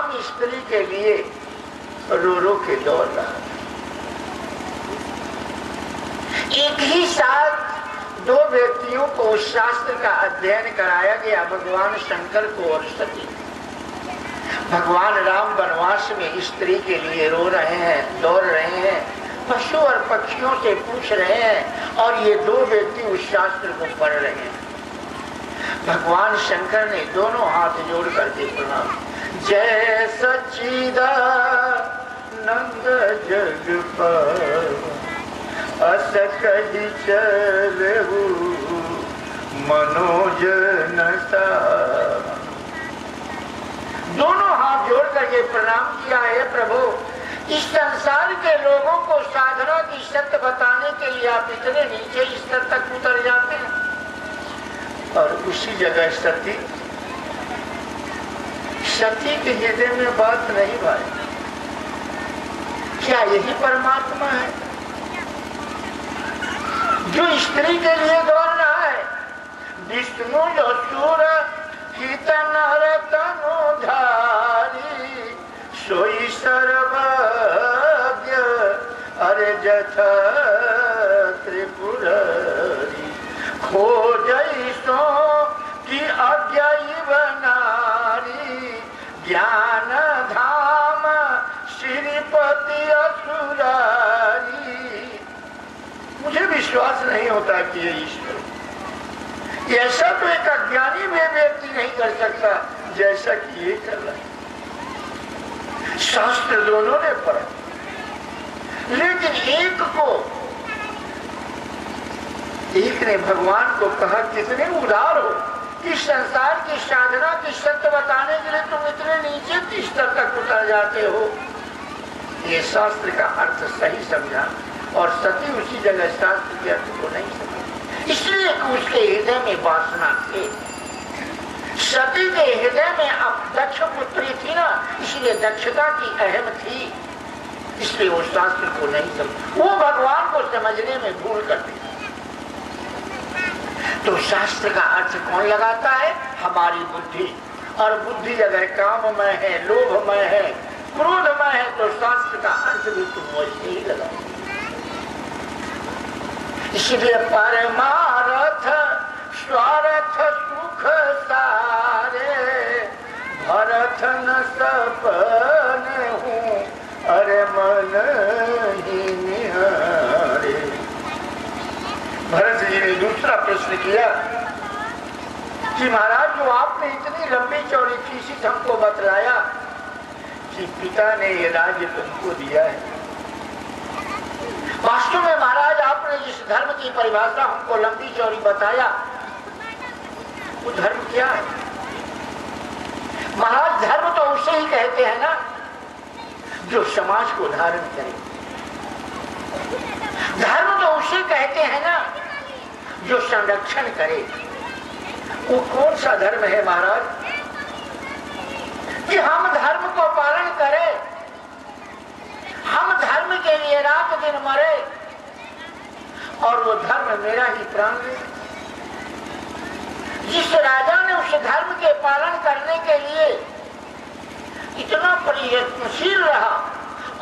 भगवान स्त्री के लिए रो रो के दौड़ रहा था। एक ही साथ दो व्यक्तियों को शास्त्र का अध्ययन कराया गया, भगवान शंकर को और सती। भगवान राम वनवास में स्त्री के लिए रो रहे हैं, दौड़ रहे हैं, पशु और पक्षियों से पूछ रहे हैं, और ये दो व्यक्ति उस शास्त्र को पढ़ रहे हैं। भगवान शंकर ने दोनों हाथ जोड़ करके प्रणाम, जय सच्चिदानंद जग पर अस कहि चलहु मनोज नसा। दोनों हाथ जोड़ करके प्रणाम किया, है प्रभु, इस संसार के लोगों को साधना की सत्य बताने के लिए आप इतने नीचे स्तर तक उतर जाते हैं। और उसी जगह सती के हृदय में बात नहीं भाई, क्या यही परमात्मा है जो स्त्री के लिए दौड़ रहा है? विष्णु जो सूर हित नर तनुधारी सोई सर्वज्ञ अरे जथा त्रिपुरारी खोजई सो की अज्ञाई बनारी ज्ञान धाम श्रीपति असुरारी। मुझे विश्वास नहीं होता कि ये ईश्वर, ऐसा तो एक अज्ञानी में व्यक्ति नहीं कर सकता जैसा कि ये कर रहा है। शास्त्र दोनों ने पढ़ा, लेकिन एक ने भगवान को कहा, कितने उदार हो, इस संसार की साधना की सत्य बताने के लिए तुम इतने नीचे स्तर तक उतर जाते हो। ये शास्त्र का अर्थ सही समझा, और सती उसी जगह शास्त्र के अर्थ को नहीं समझी, इसलिए उसके हृदय में वासना थी। सती के हृदय में अब दक्ष पुत्री थी ना, इसलिए दक्षता की अहम थी, इसलिए वो शास्त्र को नहीं समझ, वो भगवान को समझने में भूल करती। तो शास्त्र का अर्थ कौन लगाता है? हमारी बुद्धि, और बुद्धि अगर काममय है, लोभमय है, क्रोधमय है, तो शास्त्र का अर्थ भी तुम वैसे ही लगाओ। इसलिए परमार्थ स्वार्थ सुख सारे भरत न सपने हूँ अरे मन ही निहारे। भरत जी ने दूसरा प्रश्न किया कि महाराज, जो आपने इतनी लंबी चौड़ी थीसिस हमको बतलाया कि पिता ने ये राज्य तुमको दिया है, वास्तव में महाराज आपने जिस धर्म की परिभाषा हमको लंबी चौड़ी बताया, वो धर्म क्या है? महाराज, धर्म तो उसे ही कहते हैं ना जो समाज को धारण करे। धर्म तो उसे कहते हैं ना जो संरक्षण करे। वो कौन सा धर्म है महाराज कि हम धर्म को पालन करें, हम धर्म के लिए रात दिन मरे, और वो धर्म मेरा ही प्राण है। जिस राजा ने उस धर्म के पालन करने के लिए इतना प्रयत्नशील रहा,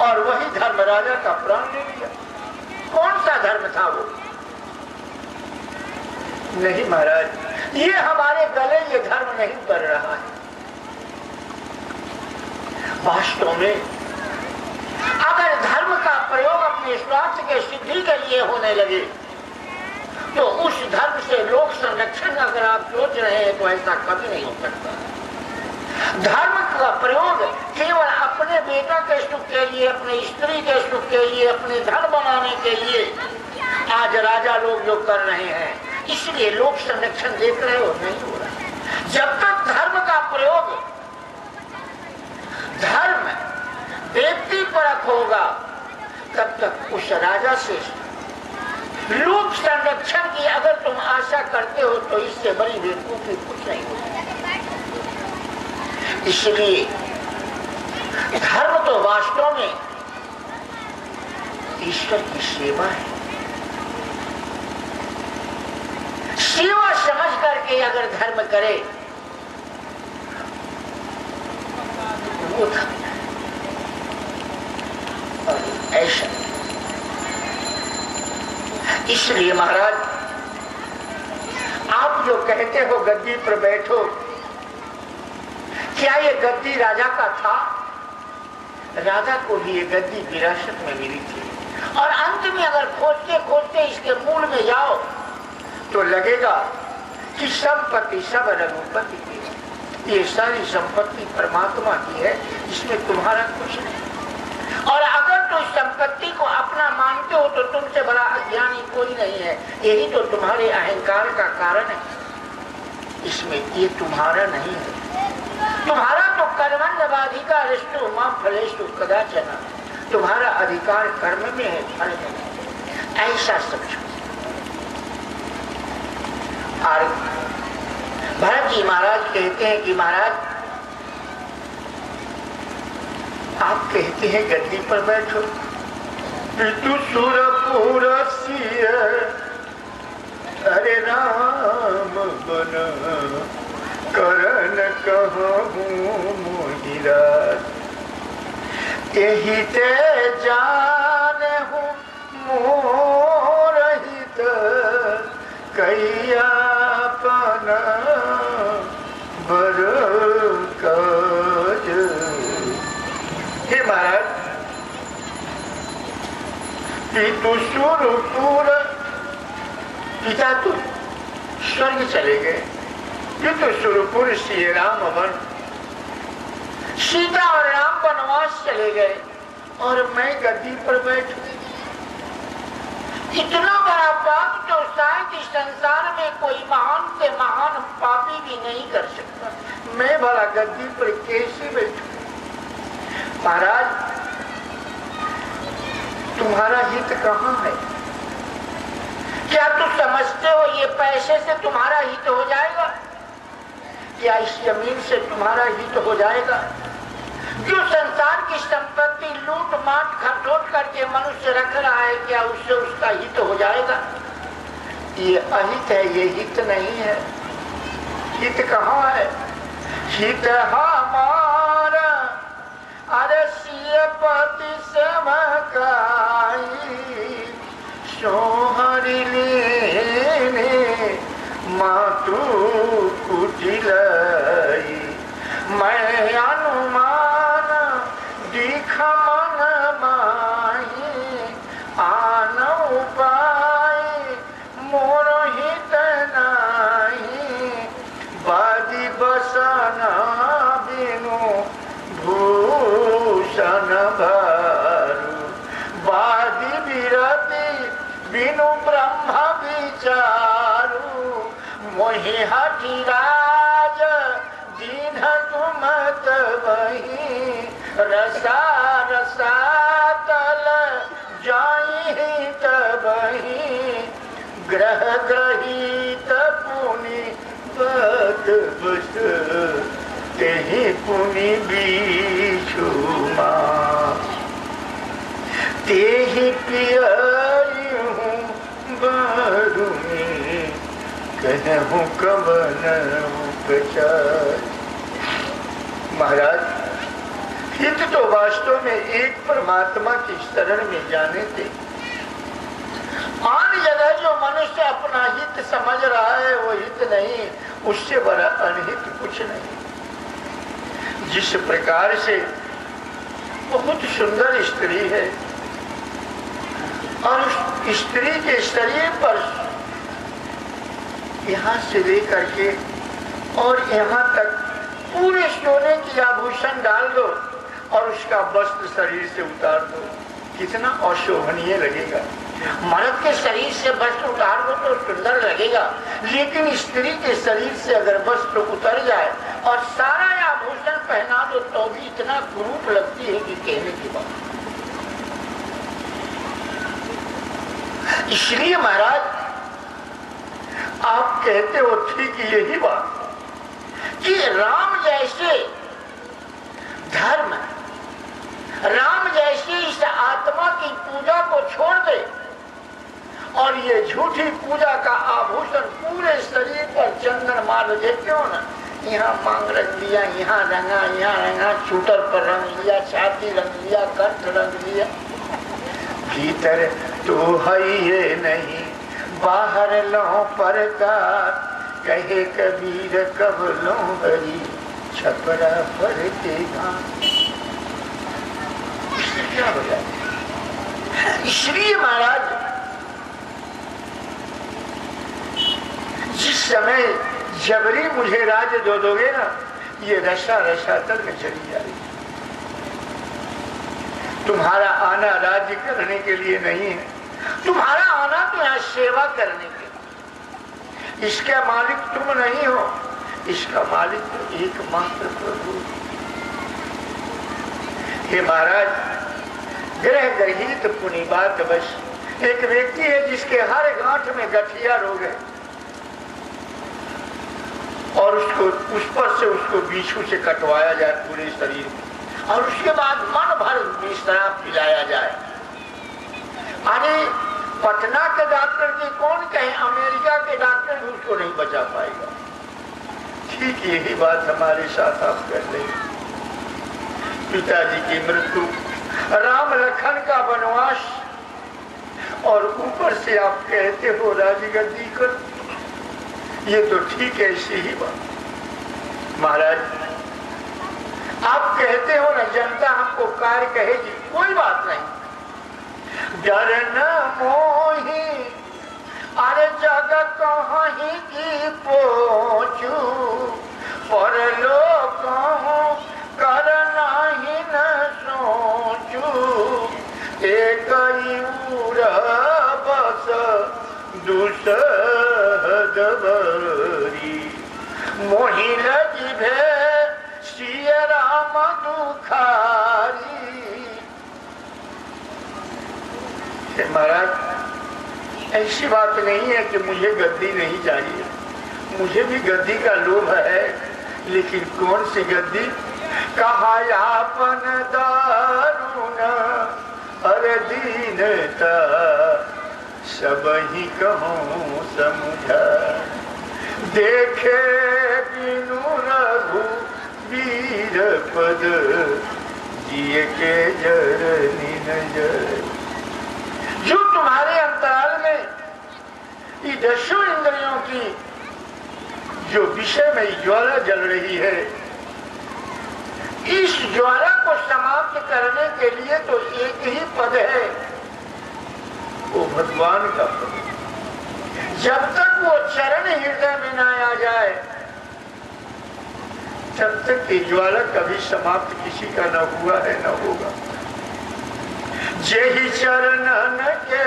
और वही धर्म राजा का प्राण ले लिया, कौन सा धर्म था वो? नहीं महाराज, ये हमारे गले ये धर्म नहीं कर रहा है। वास्तव में अगर धर्म का प्रयोग अपने स्वार्थ के सिद्धि के लिए होने लगे, तो उस धर्म से लोक संरक्षण अगर आप सोच रहे हैं तो ऐसा कभी नहीं हो सकता। धर्म का प्रयोग केवल अपने बेटा के सुख के लिए, अपने स्त्री के सुख के लिए, अपने धन बनाने के लिए आज राजा लोग जो कर रहे हैं, इसलिए लोक संरक्षण देख रहे हो, नहीं हो रहा। जब तक धर्म का प्रयोग धर्म व्यक्ति परक होगा, तब तक उस राजा से लोक संरक्षण की अगर तुम आशा करते हो तो इससे बड़ी बेवकूफी कुछ नहीं होती। इसलिए धर्म तो वास्तव में ईश्वर की सेवा है। सेवा समझ करके अगर धर्म करे, वो था। और ऐसा इसलिए महाराज आप जो कहते हो गद्दी पर बैठो, क्या ये गद्दी राजा का था? राजा को भी ये गद्दी विरासत में मिली थी। और अंत में अगर खोजते खोजते इसके मूल में जाओ तो लगेगा कि संपत्ति सब रघुपति की है। ये सारी संपत्ति परमात्मा की है, इसमें तुम्हारा कुछ नहीं। और अगर तो इस संपत्ति को अपना मानते हो तो तुमसे बड़ा अज्ञानी कोई नहीं है। यही तो तुम्हारे अहंकार का कारण है। इसमें ये तुम्हारा नहीं है। तुम्हारा तो कर्मण्यवाधिकारस्तु मा फलेषु कदाचन, तुम्हारा अधिकार कर्म में है, फल में नहीं। ऐसा समझो। और भरत जी महाराज कहते हैं कि महाराज आप कहते हैं गद्दी पर बैठो, पितु सुरपुर सिय हरे राम बन करन कहूँ मोहिराज, यही ते जाने हूँ मोर हित कैयापन बर काज। हे महाराज, पितु सुरपुर, पिता तो स्वर्ग चले गए, पितु सुरपुर श्री राम वन, सीता और राम वनवास चले गए और मैं गद्दी पर बैठ गई। इतना बड़ा पाप तो शायद इस संसार में कोई महान से महान पापी भी नहीं कर सकता। मैं भला गद्दी पर कैसे बैठूं? महाराज तुम्हारा हित कहाँ है? क्या तुम समझते हो ये पैसे से तुम्हारा हित हो जाएगा? क्या इस जमीन से तुम्हारा हित हो जाएगा? जो संसार की संपत्ति लूट माट खटोट करके मनुष्य रख रहा है, क्या उससे उसका हित हो जाएगा? ये अहित है, ये हित नहीं है। हित कहाँ है? हित हमारा अरसियपति समकाई सोहरी लेने मातु कुटिलाई, मैं अनुमान दिख मन माही आन उपाय मोर हित नाही, बादी बसन बिनु भूषण भारू, बादी विरति बिनु ब्रह्म विचारू, मोहि हठी राज दीन तुम तबही, रसा रसातल जाई तबही, ग्रह ग्रहीत पुनि बद बस तेहि पुनि बीछु माँ, तेहि पियाई हूँ बारूनी कहूँ कवन उपचार। महाराज हित तो वास्तव में एक परमात्मा की शरण में जाने थे। आन जगह जो मनुष्य अपना हित समझ रहा है वो हित नहीं, उससे बड़ा अनहित कुछ नहीं। जिस प्रकार से बहुत सुंदर स्त्री है और उस स्त्री के शरीर पर यहाँ से लेकर के और यहाँ तक पूरे सोने की आभूषण डाल दो और उसका वस्त्र शरीर से उतार दो, कितना अशोभनीय लगेगा। मर्द के शरीर से वस्त्र उतार दो तो सुंदर लगेगा, लेकिन स्त्री के शरीर से अगर वस्त्र उतर जाए और सारा आभूषण पहना दो तो भी इतना कुरूप लगती है कि कहने की बात। इसलिए महाराज आप कहते हो ठीक यही बात कि राम जैसे धर्म, राम जैसे इस आत्मा की पूजा को छोड़ दे और ये झूठी पूजा का आभूषण पूरे शरीर पर चंदन मार दे, क्यों ना? यहाँ मांग रंग लिया, यहाँ रंगा, शूटर पर रंग लिया, छाती रंग लिया, कंठ रंग लिया। भीतर तो है ये नहीं, बाहर लो परकार, कहे कबीर कब लो हरी, छपरा पर के घाट। इससे क्या हो जाए? इसलिए महाराज जिस समय जबरी मुझे राज्य दो दोगे ना, ये रसा रसातल में चली जाएगी। तुम्हारा आना राज्य करने के लिए नहीं है, तुम्हारा आना तो यहाँ सेवा करने के लिए। इसका मालिक तुम नहीं हो, इसका मालिक तो एकमात्र प्रभु। हे महाराज, ग्रह ग्रहित पुनि बात बस। एक व्यक्ति है जिसके हर गांठ में गठिया रोग है और उसको उस पर से उसको बीछू से कटवाया जाए पूरे शरीर में, और उसके बाद मन भर बिस्तरा पिलाया जाए। अरे पटना के डॉक्टर की कौन कहे, अमेरिका के डॉक्टर भी उसको नहीं बचा पाएगा। ठीक यही बात हमारे साथ आप कर रहे हैं। पिताजी की मृत्यु, राम लखन का वनवास, और ऊपर से आप कहते हो राजगद्दी कर। ये तो ठीक है, ऐसी ही बात। महाराज आप कहते हो ना जनता हमको कार्य कहेगी, कोई बात नहीं। डर न मोही अरे जगत कहीं की पोचू, परलोक करना ही न सोचू, एक बस दुसहदबरी, मोहि लगी भे श्री राम दुखारी। महाराज ऐसी बात नहीं है कि मुझे गद्दी नहीं चाहिए, मुझे भी गद्दी का लोभ है, लेकिन कौन सी गद्दी? कहा आपन दारुण अरे दीनता, सब ही कहूँ समझा, देखे बिनु रघु वीर पद, जिए के जरनी नजर। जो तुम्हारे अंतराल में ये दसों इंद्रियों की जो विषय में ज्वाला जल रही है, इस ज्वाला को समाप्त करने के लिए तो एक ही पद है, वो भगवान का पद। जब तक वो चरण हृदय में ना आ जाए, तब तक ये ज्वाला कभी समाप्त किसी का न हुआ है न होगा। जेहि चरणन के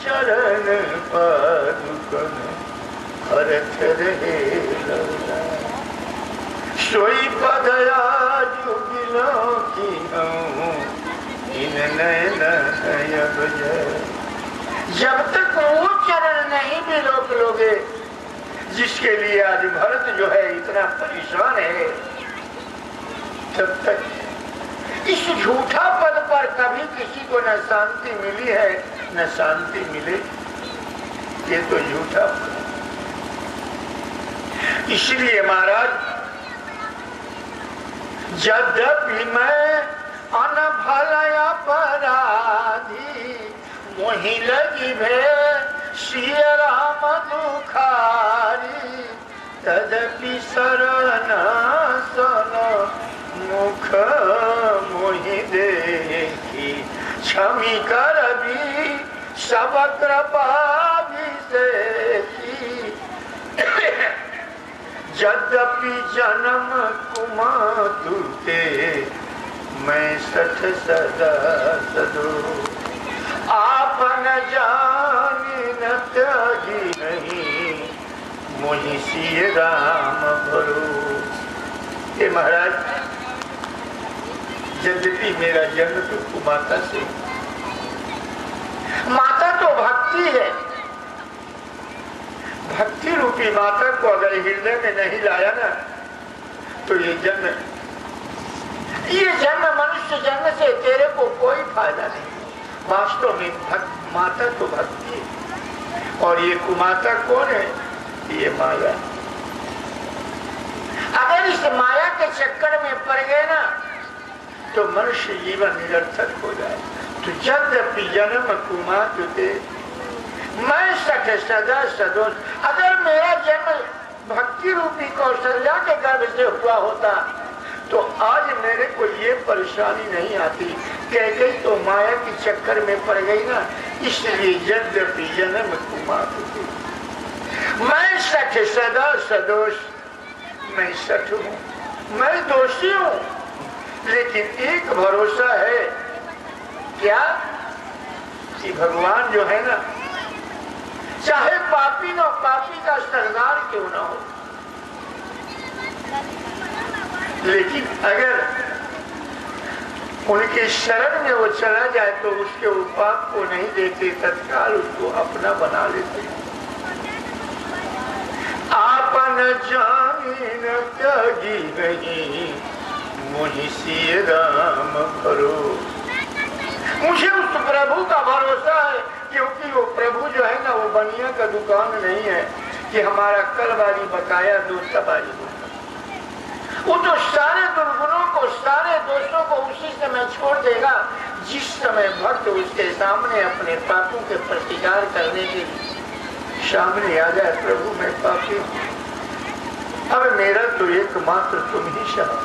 चरण पादुकन हरथ रहे लौला, सोई पदया जुगिलो की हूँ इन नयन नयब जय। जब तक वो चरण नहीं भी रोक लोगे जिसके लिए आज भरत जो है इतना परेशान है, तब तक इस झूठा पद पर कभी किसी को न शांति मिली है न शांति मिले। ये तो झूठा पद। इसलिए महाराज यद्यपि मैं अनभल अपराधी, मोहि लगी भे श्री राम दुखारी, तदपि शरण सन मुख मोहि देखी, क्षमी कर भी सब कृपा विषेकी। यद्यपि जन्म कुमातुते, मैं सठ सदा सदो, आपन जानी न त्यागी नहीं, मोहि सिय राम भरो। हे महाराज, यद्यपि मेरा जन्म तो कुमाता से, माता तो भक्ति है, भक्ति रूपी माता को अगर हृदय में नहीं लाया ना, तो ये जन्म मनुष्य जन्म से तेरे को कोई फायदा नहीं। वास्तव में माता तो भक्ति है, और ये कुमाता कौन है? ये माया। अगर इस माया के चक्कर में पड़ गए ना तो मनुष्य जीवन निरर्थक हो जाए। तो यद्यपि जन्म कुमार तुते मैं सठ सदा सदोष, अगर मेरा जन्म भक्ति रूपी कौशल्या के गर्भ से हुआ होता तो आज मेरे को ये परेशानी नहीं आती। कह गई तो माया के चक्कर में पड़ गई ना, इसलिए यद्यपि जन्म कुमार तुते मैं सठ सदा सदोष, मैं सठ हूँ, मैं दोषी हूँ, लेकिन एक भरोसा है क्या कि भगवान जो है ना, चाहे पापी न पापी का सरदार क्यों ना हो, लेकिन अगर उनके शरण में वो चला जाए तो उसके वो पाप को नहीं देते, तत्काल उसको अपना बना लेते। आपन जानी न त्यागी नहीं, मुझे सिय राम भरो, मुझे उस प्रभु का भरोसा है, क्योंकि वो प्रभु जो है ना वो बनिया का दुकान नहीं है कि हमारा कल वाली बकाया दो तबारी दो। वो तो सारे दुर्गुणों को, सारे दोषों को उसी समय छोड़ देगा जिस समय भक्त उसके सामने अपने पापों के प्रतिकार करने के लिए सामने आ जाए। प्रभु मैं पापी हूँ, अब मेरा तो एकमात्र तुम ही सहारा,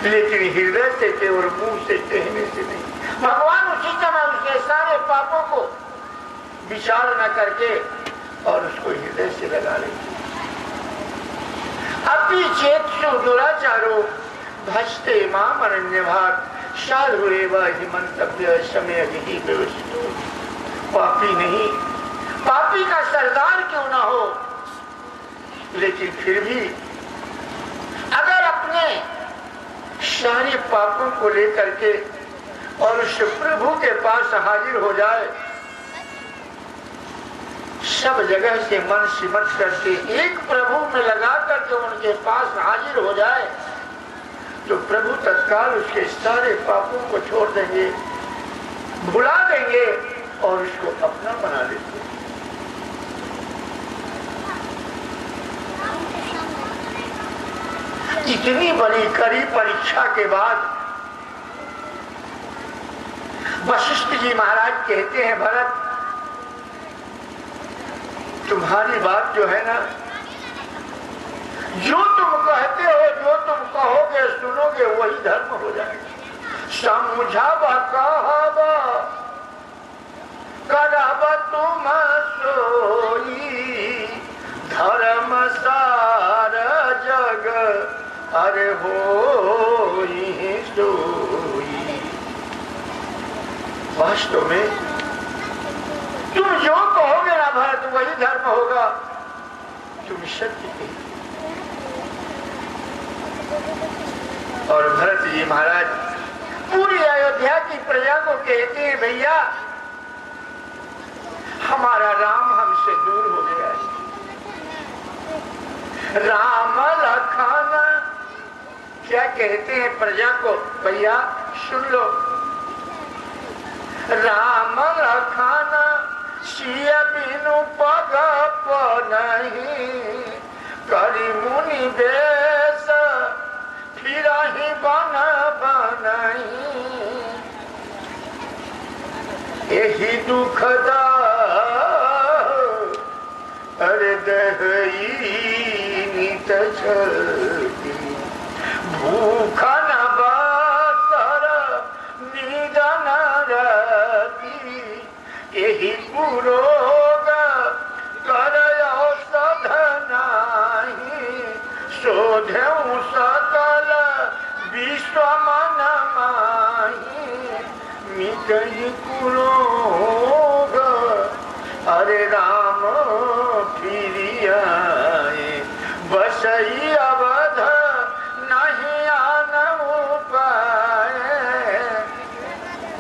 लेकिन हृदय से केवल मुंह से कहने से नहीं। भगवान उसी समय उसके सारे पापों को विचार न करके और उसको हृदय से लगा लेते। अपि चेत्सु दुराचारो भजते माम अनन्यभाग, साधुरेव हि मंतव्य समय ही व्यवस्थितो। पापी नहीं, पापी का सरदार क्यों ना हो, लेकिन फिर भी अगर अपने सारे पापों को लेकर के और उस प्रभु के पास हाजिर हो जाए, सब जगह से मन सिमट करके एक प्रभु में लगा करके उनके पास हाजिर हो जाए, तो प्रभु तत्काल उसके सारे पापों को छोड़ देंगे, भुला देंगे और उसको अपना बना लेंगे। इतनी बड़ी कड़ी परीक्षा के बाद वशिष्ठ जी महाराज कहते हैं, भरत तुम्हारी बात जो है ना, जो तुम कहते हो, जो तुम कहोगे सुनोगे वही धर्म हो जाएगा। समझावा कहवा करब तुम सोई, धर्म सार जग अरे हो सोई। वास्तव में तुम जो कहोगे ना भरत वही धर्म होगा, तुम सत्य कही। और भरत जी महाराज पूरी अयोध्या की प्रजा को कहते हैं, भैया हमारा राम हमसे दूर हो गया है। राम लखन क्या कहते हैं प्रजा को, भैया सुन लो, राम लखन सिय बिनु पग नहीं, करी मुनि बेश फिर ही बन बनही। यही दुखदा अरे दही नित छती, भूखा न बातर निधन रती। यही पुरोग कर औषध नाही, शोधऊ सकल विश्व मन माही। मिटई कुरोग अरे राम फिर आए, बसई अवध नहीं आन पाए।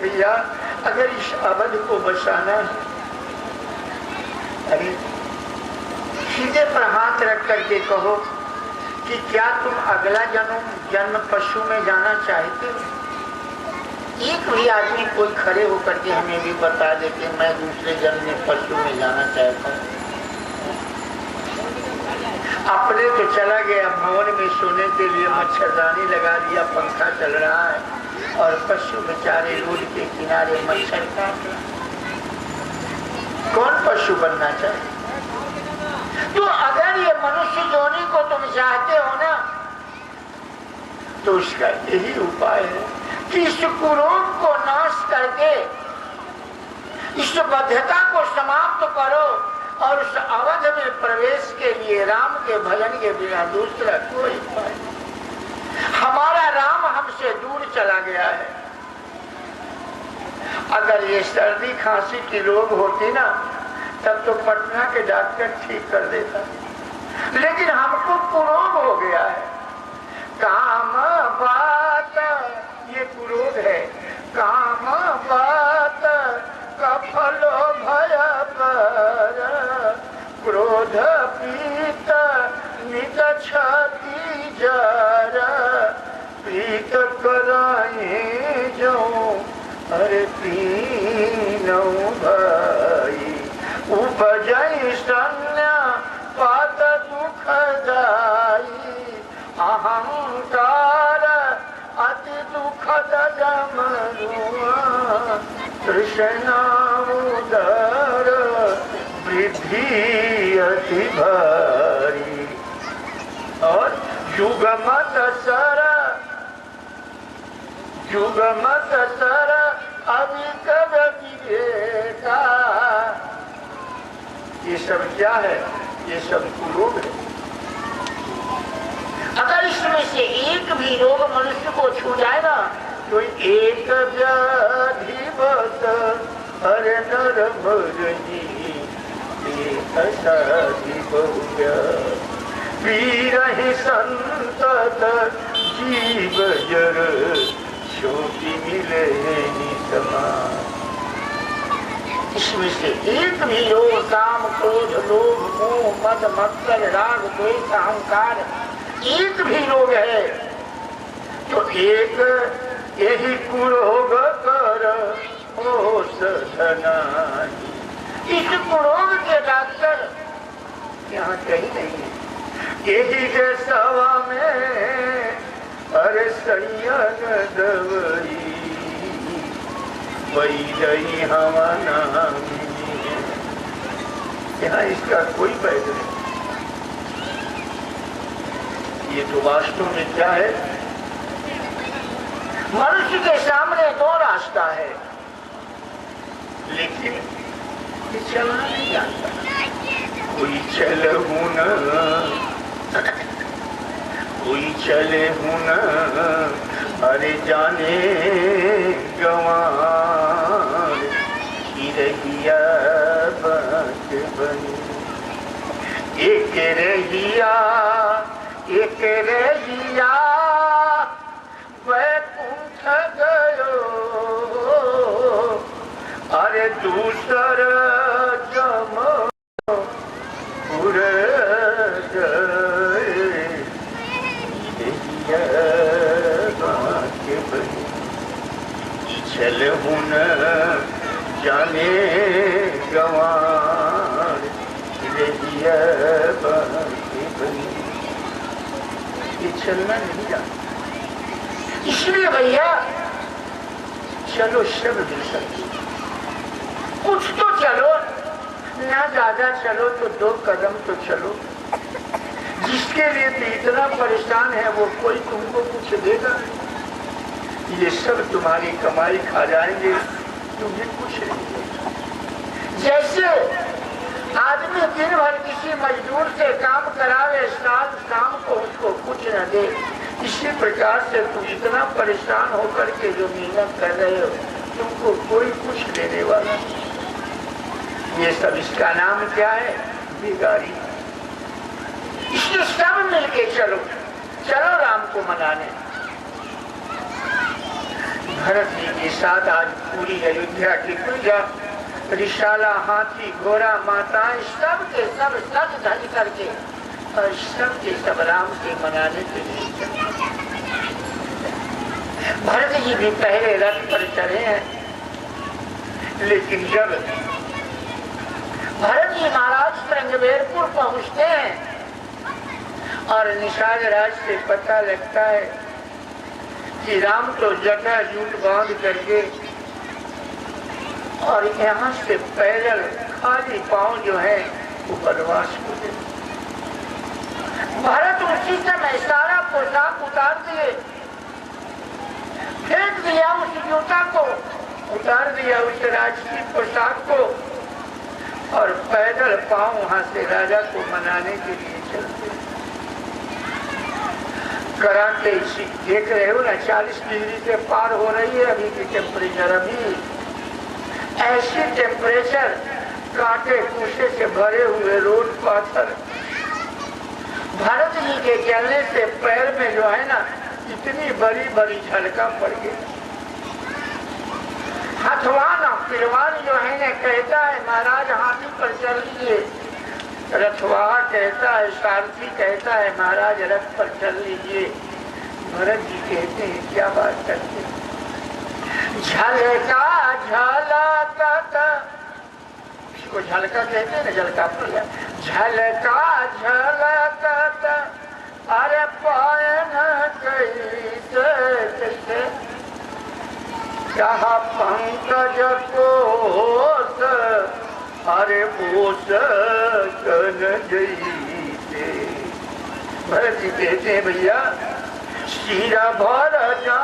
भैया अगर इस अवध को बसाना है, अरे सीधे पर हाथ रख करके कहो कि क्या तुम अगला जन्म पशु में जाना चाहते हो? एक भी आदमी कोई खड़े होकर के हमें भी बता दे कि मैं दूसरे जन्म में पशु में जाना चाहता हूँ। अपने तो चला गया भवन में सोने के लिए, मच्छरदानी लगा दिया, पंखा चल रहा है, और पशु बेचारे रोड के किनारे मच्छर काट रहे। कौन पशु बनना चाहे? तो अगर ये मनुष्य जोनी को तुम चाहते हो ना, तो उसका यही उपाय है कि इस कुरोध को नाश करके इस बद्धता को समाप्त करो, और उस अवध में प्रवेश के लिए राम के भजन के बिना दूसरा कोई उपाय नहीं। हमारा राम हमसे दूर चला गया है। अगर ये सर्दी खांसी की रोग होती ना, तब तो पटना के डॉक्टर ठीक कर देता, लेकिन हमको कुरोध हो गया है। काम बात ये कुरोध है। काम बात कफलो भय पर, क्रोध पीत नित छति जर, पीत कराए जो अरे तीनों भाई, उपजय सन्या पात दुखदाई, अहंकार अति दुखद जमरुआ, कृष्णा उदर वृद्धि अति भारी, और युगमत सर अविकल विवेका। ये सब क्या है? ये सब कुरोध है। अगर इसमें से एक भी रोग मनुष्य को छू जाए ना, तो एक व्याधि बस हर नर भरही, एक साधि बहु पीरहि संतत जीव जर, छोटी मिले समान। इसमें से एक भी लोग काम क्रोध लोभ मोह मद मत्सर राग द्वेष अहंकार एक भी रोग है, तो एक यही कुरोग कर ओ सधनाई। इस कुरोग के डॉक्टर यहाँ कहीं नहीं है। यही के सवा में अरे सैयद दवई वही गई हवा नाम, यहाँ इसका कोई वैध नहीं। ये तो वास्तव में क्या है? मनुष्य के सामने दो रास्ता है, लेकिन ये चलना नहीं जानता। कोई चले हूं न, कोई चले हूं न, अरे जाने गंवार की रहिया बात बनी। एक रहिया वैकुंठ गयो, अरे दूसर जमपुर गए। चल हूं न जाने गंवार रहिया बात बनी। ये चलना नहीं जाता, इसलिए भैया चलो सब मिल सकते, कुछ तो चलो, ना ज्यादा चलो तो 2 कदम तो चलो। जिसके लिए तो इतना परेशान है वो कोई तुमको कुछ देगा? ये सब तुम्हारी कमाई खा जाएंगे, तुम्हें कुछ नहीं देगा। जैसे आदमी दिन भर किसी मजदूर से काम करावे, साथ शाम को उसको कुछ न दे, इसी प्रकार से तुम इतना परेशान होकर के जो मेहनत कर रहे हो, तुमको कोई कुछ देने वाला। ये सब इसका नाम क्या है? बेगारी। इसलिए सब मिलके चलो, चलो राम को मनाने। भरत जी के साथ आज पूरी अयोध्या की प्रजा, रिशाला हाथी घोड़ा माताएं सब के सब सज धज करके और सब के सब राम के मनाने के लिए चले। भरत जी भी पहले रथ पर चढ़े हैं, लेकिन जब भरत जी महाराज श्रृंगवेरपुर पहुंचते हैं और निषाद राज से पता लगता है कि राम तो जटा जूट बांध करके और यहाँ से पैदल खाली पांव जो है वो वनवास को दे। भरत उसी समय सारा पोशाक उतार दिए, फेंक दिया उस जूता को, उतार दिया उस राजकीय पोशाक को और पैदल पांव वहां से राजा को मनाने के लिए चलते। कराटे देख रहे हो ना, 40 डिग्री से पार हो रही है अभी की टेम्परेचर। अभी ऐसी टेम्परेचर, कांटे कूसे से भरे हुए रोड पाथर। भारत जी के चलने से पैर में जो है ना इतनी बड़ी बड़ी झलका पड़ गई। हथवाना पिलवान जो है ना कहता है महाराज हाथी पर चल लीजिए, रथवाहा कहता है, सारथी कहता है महाराज रथ पर चल लीजिए। भरत जी कहते हैं क्या बात करते हैं, झलका झलका, इसको झलका कहते हैं ना, झलका पर झलका झलका, अरे पायन कैसे कैसे कहा पंकज कोस, अरे बोस कन जैसे। भरत जी कहते हैं भैया शीरा भर जाऊं,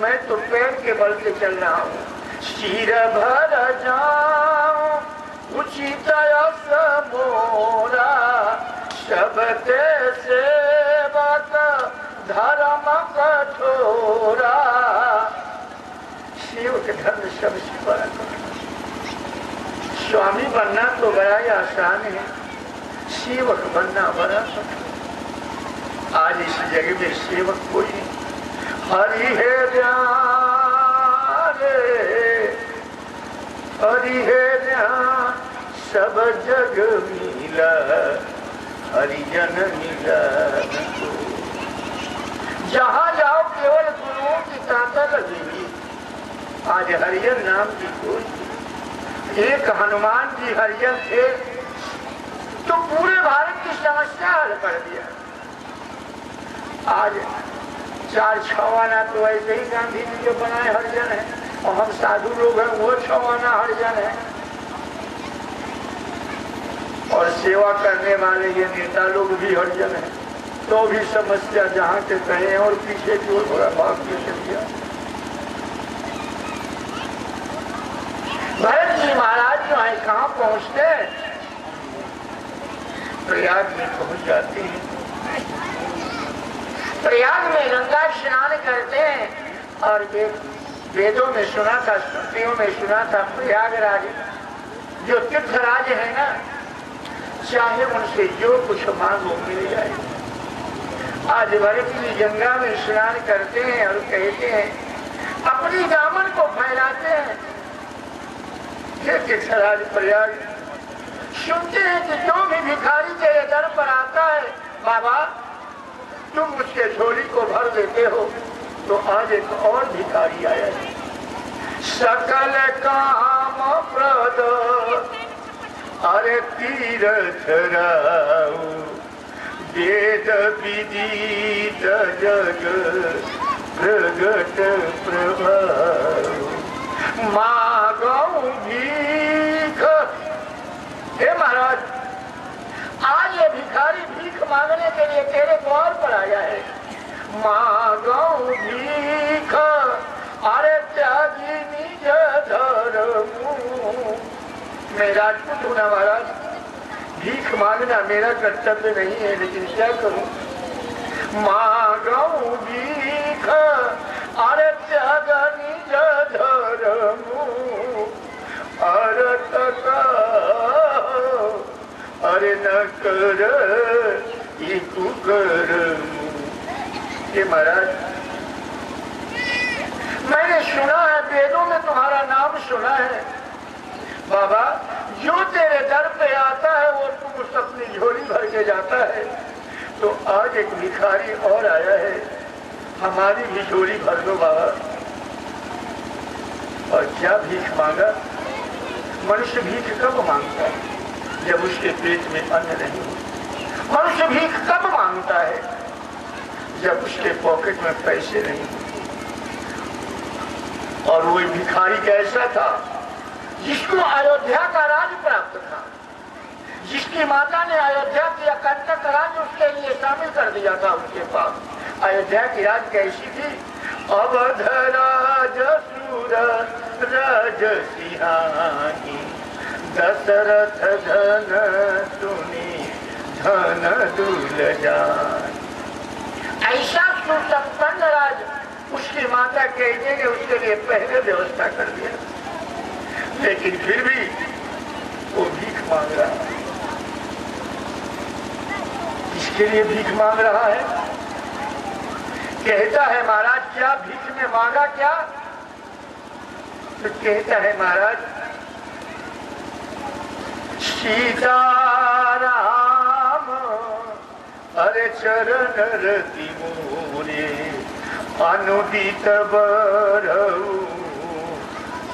मैं तो पैर के बल से चल रहा हूँ। शीरा भर जाऊं उचित मोरा, शबते सेवक धर्म कठोरा। शिव के धर्म सबसे बड़ा कठोर। स्वामी बनना तो बड़ा ही आसान है, सेवक बनना बड़ा कठोर। आज इस जगह में सेवक कोई नहीं। हरि है ध्यान, हरि है ध्यान, सब जग मिला, हरिजन मिला। जहाँ जाओ केवल गुरुओं की तांता लगेगी। आज हरिजन नाम की कोई, एक हनुमान जी हरिजन थे तो पूरे भारत की समस्या हल कर दिया। आज 4-6 आना तो ऐसे ही गांधी जी जो बनाए हरिजन है, और हम साधु लोग हैं वो 6 आना हरिजन है। और सेवा करने वाले ये नेता लोग भी हरिजन है, तो भी समस्या जहाँ के कहें और पीछे की ओर थोड़ा भाग के चल गया। भरत जी महाराज जो है कहाँ पहुँचते हैं, प्रयाग में पहुँच जाते हैं। प्रयाग में गंगा स्नान करते हैं और वेदों में सुना था, स्मृतियों में सुना था, प्रयागराज जो तीर्थराज है ना, चाहे उनसे जो कुछ मांगो मिल जाए। आज भरत जी गंगा में स्नान करते हैं और कहते हैं, अपनी दामन को फैलाते हैं। ये तीर्थराज प्रयाग सुनते हैं कि जो भी भिखारी तेरे दर पर आता है, बाबा तुम उसके झोली को भर देते हो। तो आज एक और भिखारी आया है, सकल काम प्रद, अरे तीर्थ राऊ, वेद विदित जग प्रगट प्रभाव, मांगो भीख। हे महाराज, आज ये भिखारी भीख मांगने के लिए तेरे द्वार पर आया है। मांगो भीख, अरे त्यागी निज धर्म। मैं राजपूत हूँ ना महाराज, भीख मांगना मेरा कर्तव्य नहीं है, लेकिन क्या करूं। मांगो भीख, अरे त्याग निज धर्म, अरत अरे न कर महाराज, मैंने सुना है, वेदों में तुम्हारा नाम सुना है। बाबा जो तेरे दर पे आता है वो तुम उस अपनी झोली भर के जाता है। तो आज एक भिखारी और आया है, हमारी भी झोली भर दो बाबा। और क्या भीख मांगा। मनुष्य भीख कब मांगता है, जब उसके पेट में अन्न नहीं। मनुष्य भीख कब मांगता है? जब उसके पॉकेट में पैसे नहीं। और वो भिखारी कैसा था? जिसको अयोध्या का राज प्राप्त था, जिसकी माता ने अयोध्या की अकंटक राज उसके लिए शामिल कर दिया था उसके पास। अयोध्या की राज कैसी थी? अवध राज सूर राज सिहानी, दशरथ धन सुनी धन दुलजान। ऐसा सुसंपन्न राज उसकी माता कहते ने उसके लिए पहले व्यवस्था कर दिया, लेकिन फिर भी वो भीख मांग रहा है। इसके लिए भीख मांग रहा है। कहता है महाराज क्या भीख में मांगा क्या? तो कहता है महाराज सीताराम अरे चरण रति मोरे अनुदित बरऊ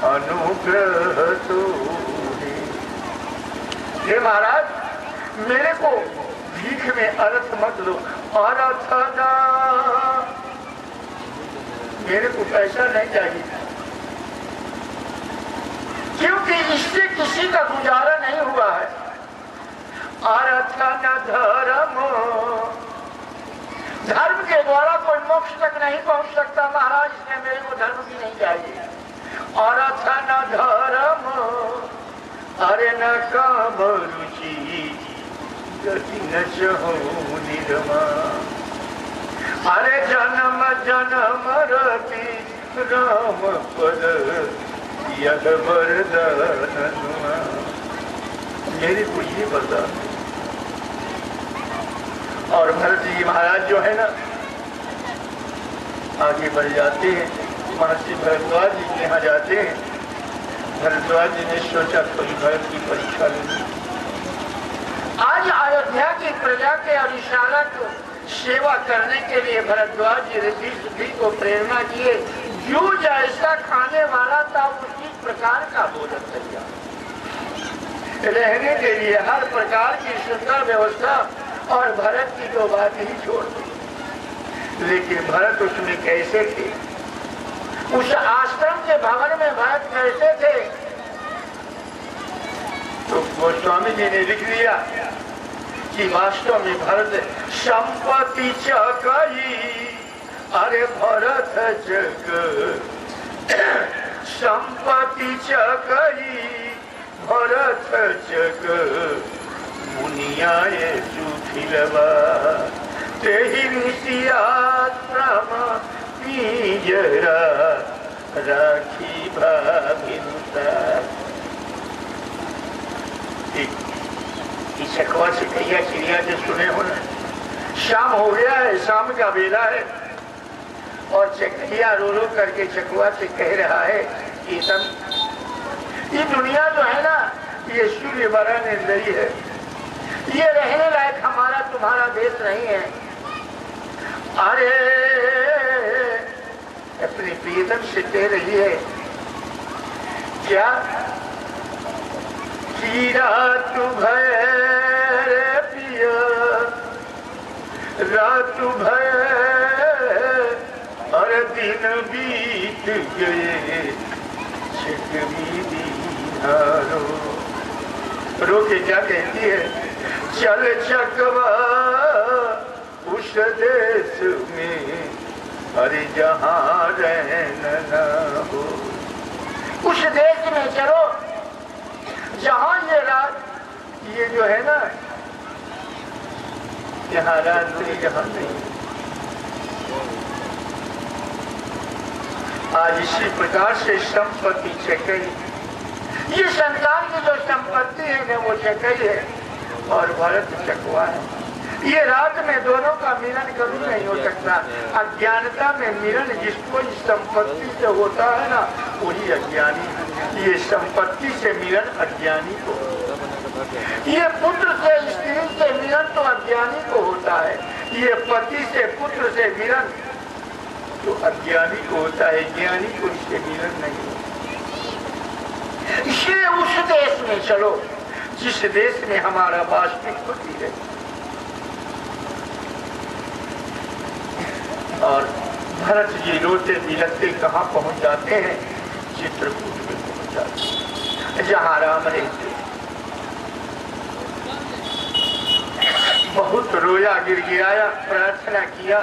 अनुग्रह तोरे। हे महाराज मेरे को भीख में अर्थ मत लो। अर्थ ना, मेरे को पैसा नहीं चाहिए, क्योंकि इससे किसी का गुजारा नहीं हुआ है। अर्थ न धर्म, धर्म के द्वारा कोई मोक्ष तक नहीं पहुंच सकता महाराज, इसलिए मेरे को धर्म भी नहीं चाहिए। अर्थ न धर्म अरे न काम रुचि गति न चहु निर्मा, अरे जन्म जन्म रति राम पद यह वरदान। मेरे को ये वरदान। और भरत जी महाराज जो है ना आगे बढ़ जाते हैं, महर्षि भरद्वाज जी के यहाँ जाते हैं। भरद्वाज जी ने सोचा कोई भरत की परीक्षा लेंगे। आज अयोध्या की प्रजा के अभिशाला को सेवा करने के लिए भरद्वाज जी ऋषि सुधी को प्रेरणा किए। जो जैसा खाने वाला था उसी प्रकार का भोजन तैयार, रहने के लिए हर प्रकार की सुंदर व्यवस्था। और भरत की तो बात ही छोड़ दी। लेकिन भरत उसमें कैसे थे? उस आश्रम के भवन में भरत कैसे थे? तो गोस्वामी जी ने लिख लिया कि वास्तव में भरत संपत्ति चकई, अरे भरत जग संपत्ति चकई भरत जग मुनियाए सुखिलवा तेहि ऋषियाश्रम पिंजरा राखी भाभिनुता। चकवा चिड़िया चिड़िया जो सुने हो ना, शाम हो गया है, शाम का बेला है और चकैया रो रो करके चकवा से कह रहा है कि ये दुनिया जो है ना ये सूर्य बड़ा निर्दयी है, ये रहने लायक हमारा तुम्हारा देश नहीं है। अरे अपनी प्रियतम से कह रही है क्या कि रात भय पिय रात भय और दिन बीत गए रो के क्या कहती है? चल चकवा उस देश में अरे जहाँ रहना न हो, उस देश में चलो जहाँ ये रात ये जो है ना यहाँ रात जहाँ नहीं। आज इसी प्रकार से संपत्ति चकई, ये संसार की जो संपत्ति है ना वो चकई है और भरत चकवा है। ये रात में दोनों का मिलन कभी नहीं हो सकता। अज्ञानता में मिलन जिसको इस संपत्ति से होता है ना वही अज्ञानी है। ये संपत्ति से मिलन अज्ञानी को, ये पुत्र से स्त्री से मिलन तो अज्ञानी को होता है, ये पति से पुत्र से मिलन तो अज्ञानी को होता है, ज्ञानी को इससे मिलन नहीं होता। इसलिए उस देश में चलो जिस देश में हमारा वास्तविक है। और भरत जी रोते बिलखते कहाँ पहुंच जाते हैं? चित्रकूट में पहुंच जाते हैं, जहाँ राम रहते। बहुत रोया, गिड़गिड़ाया, प्रार्थना किया।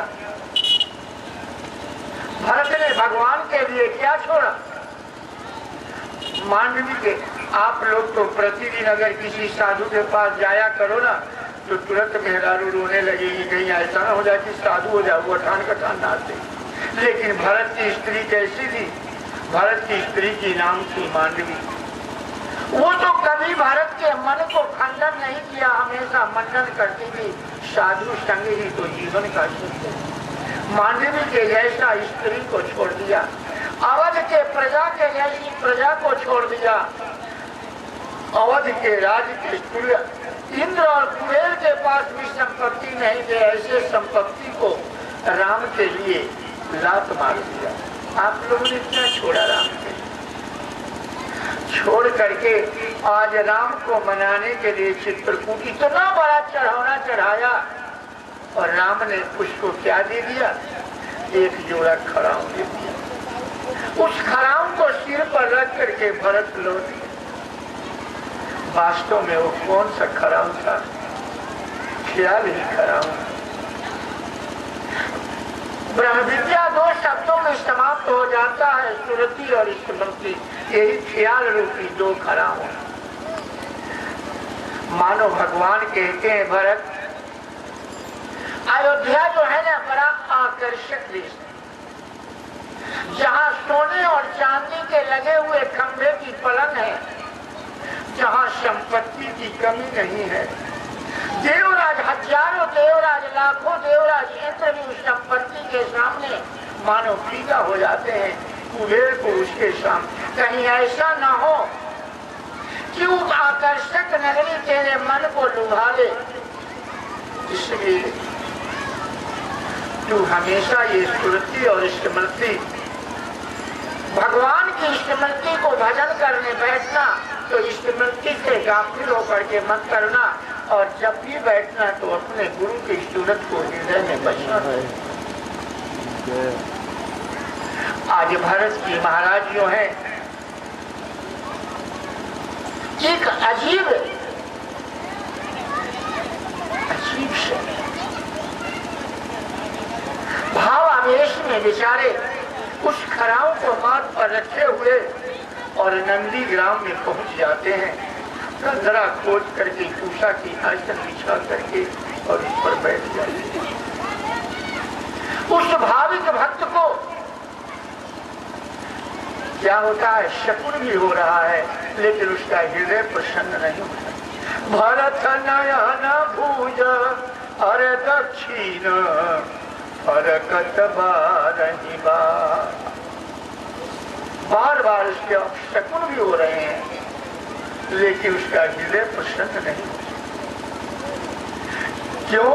भरत ने भगवान के लिए क्या छोड़ा? मांडवी के आप लोग तो प्रतिदिन अगर किसी साधु के पास जाया करो ना, तो तुरंत मेहरारू रोने लगेगी, कहीं ऐसा ना हो जाए कि साधु हो जाए, वो ठान कठान नाचते। लेकिन भरत की स्त्री कैसी थी? भरत की स्त्री की नाम थी मांडवी। वो तो कभी भरत के मन को खंडन नहीं किया, हमेशा मंडन करती थी। साधु संग ही तो जीवन का सुख है। मांडवी के जैसा स्त्री को छोड़ दिया, अवध के प्रजा के जैसी प्रजा को छोड़ दिया। अवध के राज के इंद्र और कुबेर के पास भी संपत्ति नहीं थी, ऐसे संपत्ति को राम के लिए लात मार दिया। आप लोगों ने क्या छोड़ा राम के? छोड़ करके आज राम को मनाने के लिए चित्रकूट इतना बड़ा चढ़ाना चढ़ाया, और राम ने उसको क्या दे दिया? एक जोड़ा खड़ाऊ दे दिया। उस खड़ाऊ को सिर पर रख करके भरत लौट। वास्तव में वो कौन सा खड़ाऊ था? ख्याल ही खड़ाऊ। ब्रह्म विद्या दो शब्दों में समाप्त हो जाता है, सुरति और स्मृति। यही ख्याल रूपी दो खड़ाऊ। मानो भगवान कहते हैं, भरत अयोध्या जो है ना, बड़ा आकर्षक देश है, जहाँ सोने और चांदी के लगे हुए खंभे की पलंग है, जहाँ संपत्ति की कमी नहीं है। देवराज, हजारों देवराज, लाखों देवराज, इंद्र भी उस संपत्ति के सामने मानो फीका हो जाते हैं। कुबेर को उसके सामने कहीं ऐसा ना हो कि वो आकर्षक नगरी तेरे मन को लुभा ले। इसलिए तू हमेशा ये स्मृति और स्मृति, भगवान की स्मृति को भजन करने बैठना, तो स्मृति से गाफिल होकर के मत करना। और जब भी बैठना तो अपने गुरु की सूरत को हृदय में बसना है। आज भरत की महाराज जो है, एक अजीब से भाव आवेश में बेचारे उस खड़ाऊ को माथ पर रखे हुए और नंदी ग्राम में पहुंच जाते हैं। जरा खोज करके पूषा की आसन बिछा करके और उस पर बैठ जाते हैं। उस भाविक भक्त को क्या होता है? शकुन भी हो रहा है, लेकिन उसका हृदय प्रसन्न नहीं होता। भरत नयन भूज अरे दक्षिण फरकत बारही बार बार उसके शकुन भी हो रहे हैं, लेकिन उसका हृदय प्रसन्न नहीं। क्यों?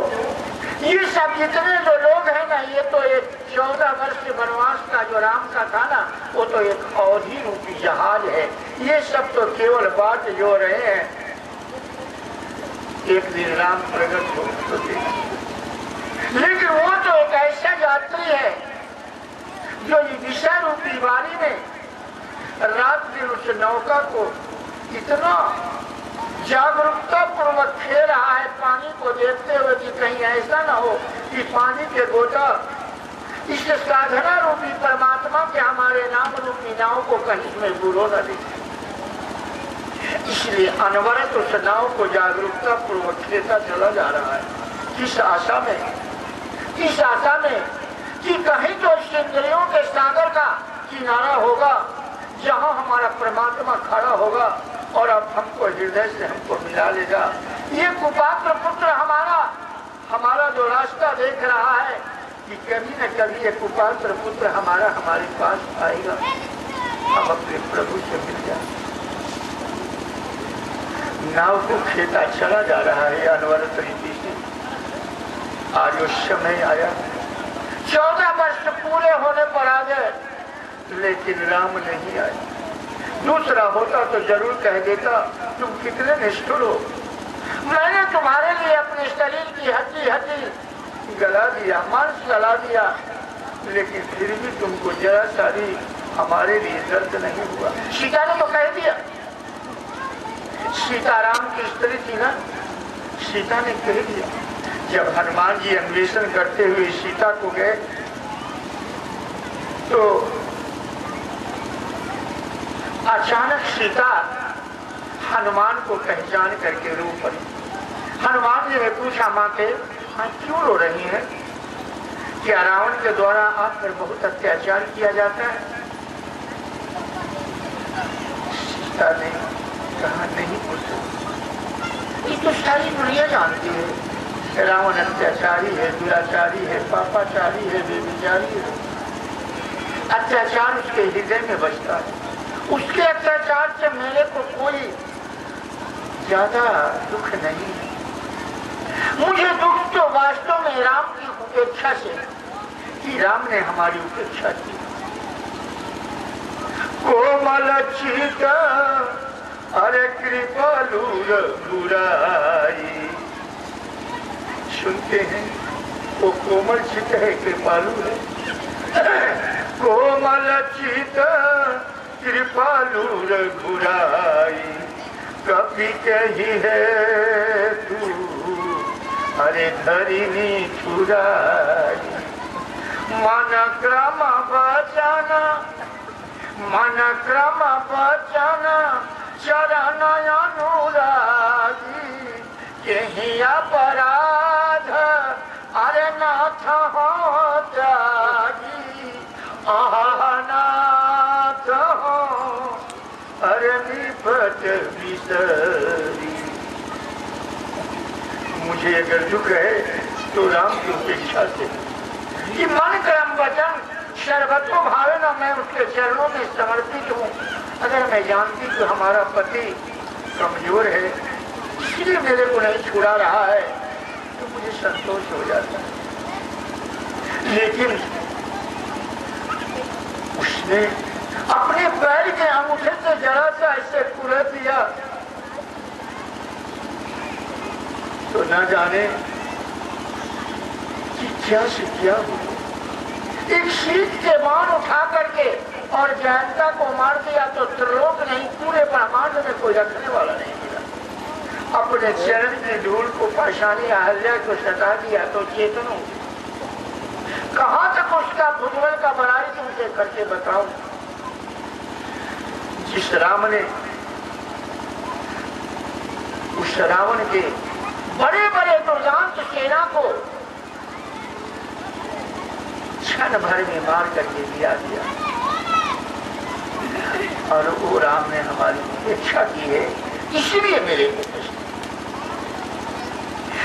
ये सब जितने जो लोग हैं ना, ये तो एक 14 वर्ष के वनवास का जो राम का था ना, वो तो एक अवधि रूपी जहाज है। ये सब तो केवल बात जो रहे हैं, एक दिन राम प्रकट हो तो लेकिन वो तो एक ऐसा यात्री है जो दिशा रूपी वारी में रात दिन उस नौका को इतना जागरूकता पूर्वक खेल रहा है, पानी को देखते हुए कि कहीं ऐसा ना हो कि पानी के गोटा इस साधना रूपी परमात्मा के हमारे नाम रूपी नाव को कहीं में बुरो न दिखे। इसलिए अनवरत उस नाव को जागरूकता पूर्वक खेलता चला जा रहा है। किस आशा में कि कहीं तो इंद्रियों के सागर का किनारा होगा, जहाँ हमारा परमात्मा खड़ा होगा और अब हमको हृदय से हमको मिला लेगा। ये कुपात्र पुत्र हमारा जो रास्ता देख रहा है कि कभी न कभी ये कुपात्र पुत्र हमारे पास आएगा, हम अपने प्रभु से मिल जाए। नाव को खेता चला जा रहा है अनवरत रीति से। आज वो समय आया, 14 वर्ष पूरे होने पर आ गए, लेकिन राम नहीं आए। दूसरा होता तो जरूर कह देता तुम कितने निष्ठुर हो। मैंने तुम्हारे लिए अपने शरीर की हड्डी हड्डी गला दिया, मांस गला दिया, लेकिन फिर भी तुमको जरा सारी हमारे लिए दर्द नहीं हुआ। सीता ने तो कह दिया, सीताराम की स्त्री थी ना, सीता ने कह दिया। जब हनुमान जी अन्वेषण करते हुए सीता को गए तो अचानक सीता हनुमान को पहचान करके रो पड़ी। हनुमान जी ने पूछा, माँ के हाँ क्यों रो रही हैं? क्या रावण के द्वारा आप पर बहुत अत्याचार किया जाता है? सीता ने कहा, नहीं पुत्र, ये तो सारी दुनिया जानती है, रावण अत्याचारी है, दुराचारी है, पापाचारी है, बेविचारी है। अत्याचार उसके हृदय में बसता है। उसके अत्याचार से मेरे को कोई ज्यादा दुख नहीं है। मुझे दुख तो वास्तव में राम की उपेक्षा से, कि राम ने हमारी उपेक्षा की। कोमल चित अरे कृपालु रघुराई, सुनते हैं वो कोमल चित है, कृपालु है। कोमल चित कृपालु रघुराई, कभी कही है तू अरे धरिनी छुराई। मन क्रम बचाना, मन क्रम बचाना, चरण अनुरागी, यही अपराध अरे नाथ हो त्यागी। नाथ हो अरे विपत विसरी। मुझे अगर दुख है तो राम की उपेक्षा से। कि मन क्रम वचन सर्वत्व भावे ना, मैं उसके चरणों में समर्पित हूँ। अगर मैं जानती कि हमारा पति कमजोर है, इसलिए मेरे को नहीं छुड़ा रहा है, तो मुझे संतोष हो जाता है। लेकिन उसने अपने पैर के अंगूठे से जरा सा ऐसे कुरह दिया तो न जाने कि क्या से क्या हुआ। एक शीत के बाण उठा करके और जयंता को मार दिया तो त्रिलोक नहीं, पूरे ब्रह्मांड में कोई रखने वाला नहीं मिला। अपने चरण की धूल को पाषाणी अहल्या को सटा दिया तो चेतन हो। कहां तक उसका भुजबल का बड़ाई तुमसे करके बताओ। जिस राम ने उस रावण के बड़े बड़े दुर्दांत सेना को क्षण भर में मार करके दिया दिया, और वो राम ने हमारी उपेक्षा की है, इसलिए मेरे को कष्ट।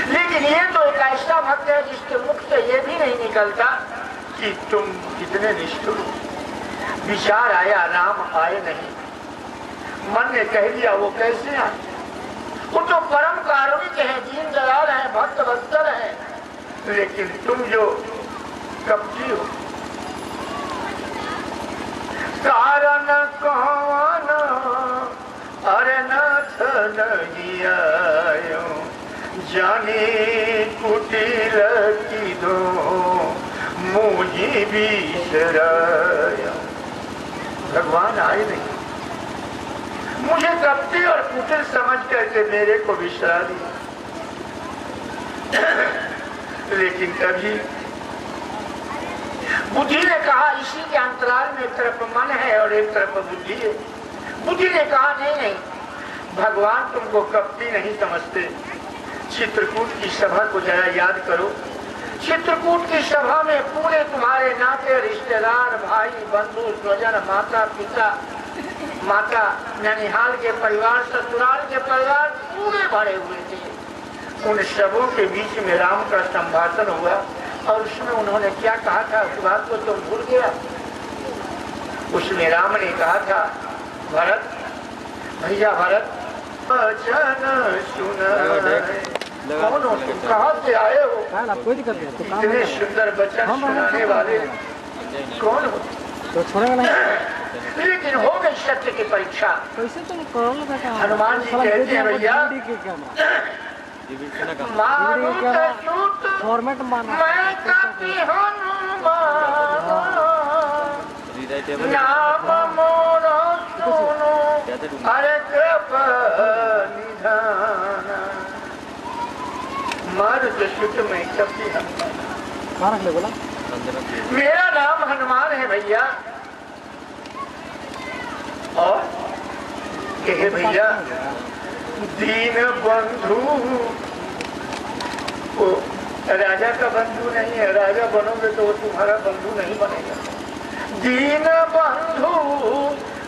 लेकिन ये तो एक ऐसा भक्त है जिसके मुख से ये भी नहीं निकलता कि तुम कितने निष्ठुर हो। विचार आया, राम आए नहीं, मन ने कह दिया वो कैसे आए। वो तो परम कारुणिक है, दीन दयाल है, भक्त वत्सल है, लेकिन तुम जो कपटी हो। कारण कौन अरे नाथ नहीं आयो, जानी कुटिल की दो मुझी बिसराया। भगवान आए नहीं, मुझे कपटी और कुटिल समझ करके मेरे को बिसरा दिया। लेकिन कभी बुद्धि ने कहा, इसी के अंतराल में एक तरफ मन है और एक तरफ बुद्धि है। बुद्धि ने कहा नहीं नहीं, भगवान तुमको कपटी नहीं समझते। चित्रकूट की सभा को जरा याद करो। चित्रकूट की सभा में पूरे तुम्हारे नाते रिश्तेदार, भाई बंधु स्वजन, माता पिता, माता ननिहाल के परिवार, ससुराल के परिवार पूरे भरे हुए थे। उन सबों के बीच में राम का संभाषण हुआ और उसमें उन्होंने क्या कहा था, उस बात को तुम भूल गया। उसमें राम ने कहा था, भरत भैया भरत, वचन सुन। कौन हो तुम, कहाँ से आए हो? इतने सुंदर वचन सुनाने वाले कौन हो? तो छोड़ेगा नहीं। लेकिन हो गई सत्य की परीक्षा। हनुमान जी कहते हैं भैया फॉर्मेट माना मैं कपि हनुमान नाम मोर सुनो अरे कृपा निधान। मारुत सुत में कपि हनुमान, बोला मेरा नाम हनुमान है भैया। और कहे भैया दीन बंधु, वो राजा का बंधु नहीं है, राजा बनोगे तो वो तुम्हारा बंधु नहीं बनेगा। दीन बंधु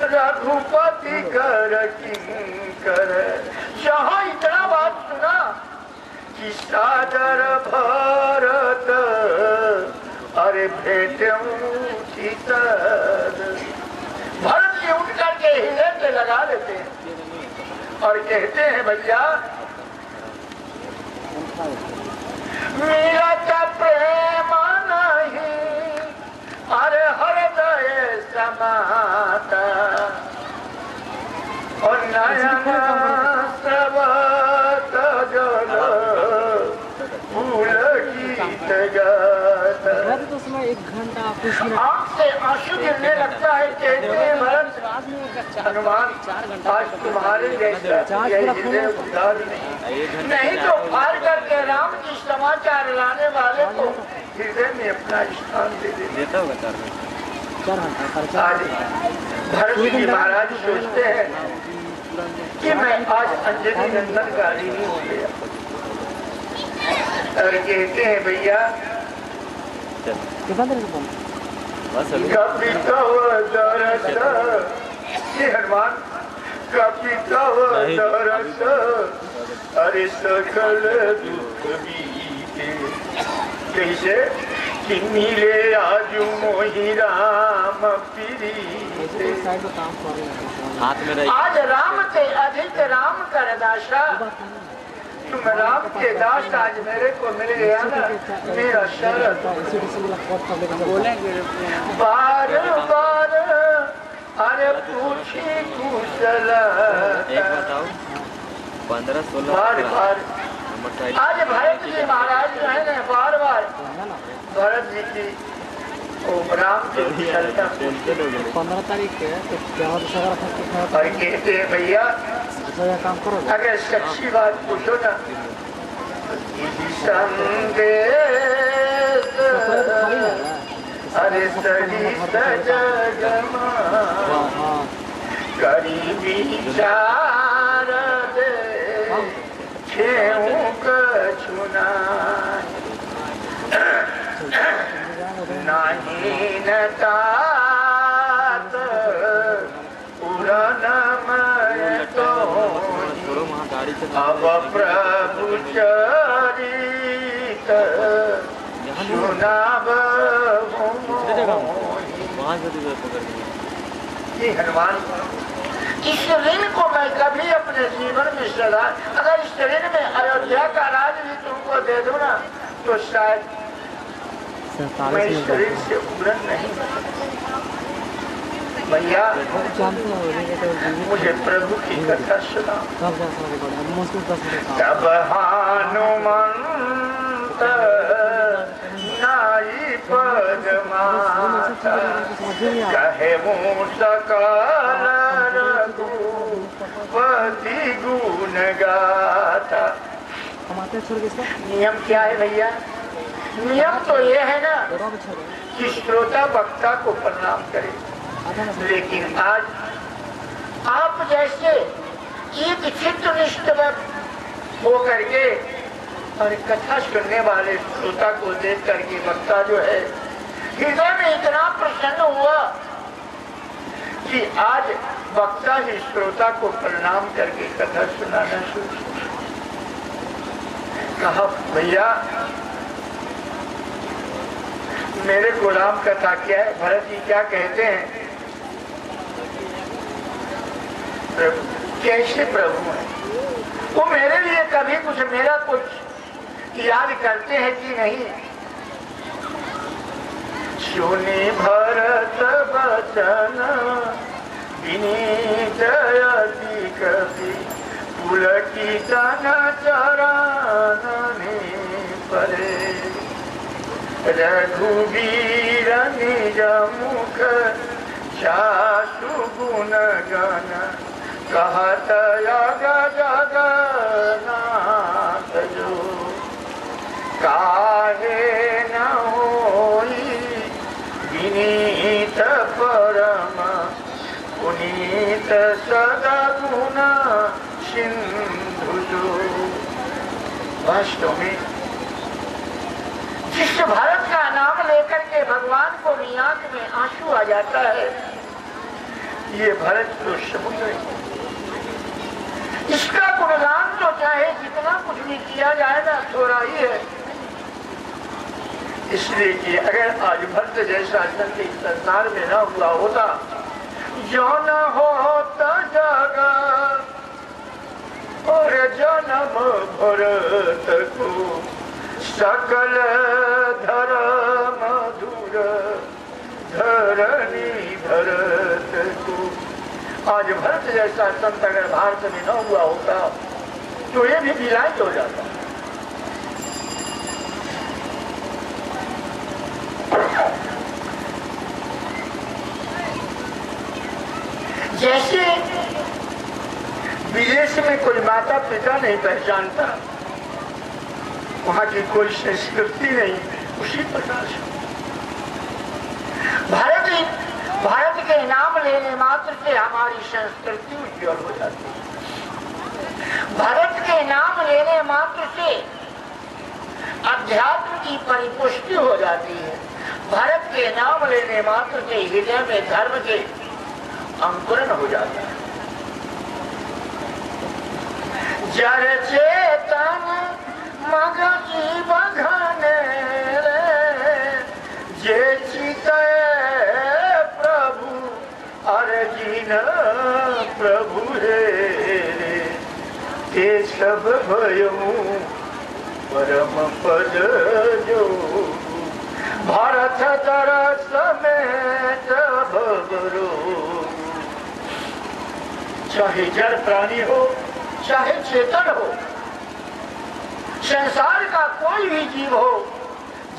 रघुपति कर किंकर, जहाँ इतना बात सुना कि सादर भरत अरे भेटूं चितद। भरत जी उठ करके हृदय से लगा लेते हैं और कहते हैं भैया मेरा का प्रेम नहीं अरे हृदय समाता और नयन स्रवत जल फूल गीत गाता। तो उसमें 1 घंटा आँख से आंसू गिरने लगता है। कहते हैं भरत हनुमान आज तुम्हारे जैसा नहीं तो फाड़ करके राम जी समाचार लाने वाले को हृदय में अपना स्थान दे देता होगा। आज भरत जी महाराज सोचते हैं कि मैं आज अंजनी नंदन गाड़ी नहीं हो गया। और कहते हैं भैया कपितव दरस हनुमान कपितव दरस अरे सकल दुख बीते। कैसे कि मिले आजू मोहि राम प्रीते। आज राम के अधिक राम कर दासा, तुम राम के दास आज मेरे को मिल गया ना। मेरा शरत बार बार अरे पूछी कुशल 15-16 बार बार। आज भरत जी महाराज जो है ना बार बार भरत जी की राम की कुशलता 15 तारीख है तो और कहते हैं भैया काम करो। अगर सच्ची बात पूछो ना संदेश अरे सही सजगमा करी विचार दे छेऊ कछुना नहीं न तात उड़न मय तो अब प्रभु चरित सुनाब ये हनुमान इस ऋण को मैं कभी अपने जीवन में सदा, अगर इस ऋण में अयोध्या का राज भी तुमको दे दूं ना तो शायद मैं इस ऋण से उबरन नहीं भैया। मुझे प्रभु की कथा सुना। तब हनुमंत नाई पद माता कहे सकल रघुपति गुण गाथा। नियम क्या है भैया? नियम तो ये है ना कि श्रोता वक्ता को प्रणाम करे। लेकिन आज आप जैसे एक चित्तनिष्ठ हो करके और कथा सुनने वाले श्रोता को देख करके वक्ता जो है हृदय में इतना प्रसन्न हुआ कि आज वक्ता ही श्रोता को प्रणाम करके कथा सुनाना शुरू कहा। भैया मेरे को राम कथा क्या है? भरत जी क्या कहते हैं? प्रभु कैसे प्रभु है वो मेरे लिए कभी कुछ मेरा कुछ याद करते हैं कि नहीं? सुनी भरत बच वचन विनीत अति कपि पुलकितन चरणने परे रघुवीर निज मुख जासु गुण गण कहत जग जगन्नाथ जो काहे न होई विनीत परम पुनीत सदगुण सिंधु जो। वास्तव में जिस भारत का नाम लेकर के भगवान को भी आंख में आंसू आ जाता है, ये भरत तो समुद्र है। इसका गुणगान तो चाहे जितना कुछ भी किया जाए ना थोड़ा ही है। इसलिए कि अगर आज भक्त जैसा संत इस संसार में न हुआ होता, जो न होता जगत और जन्म भरत को सकल धर्म धुर धरणी भरत को। आज भरत जैसा संत अगर भारत में न हुआ होता तो ये भी विलायत हो जाता। जैसे विदेश में कोई माता पिता नहीं पहचानता, वहां की कोई संस्कृति नहीं, उसी प्रकार से भारत के नाम लेने मात्र से हमारी संस्कृति उज्जवल हो जाती है। भारत के नाम लेने मात्र से अध्यात्म की परिपुष्टि हो जाती है। भारत के नाम लेने मात्र से हृदय में धर्म के अंकुरण हो जाता है। जर चेतन मग जीव घने जे चित प्रभु अर्जिन प्रभु हे ते सब भयऊ परम पद जो भारत तरस समेत भवरो। चाहे जड़ प्राणी हो चाहे चेतन हो, संसार का कोई भी जीव हो,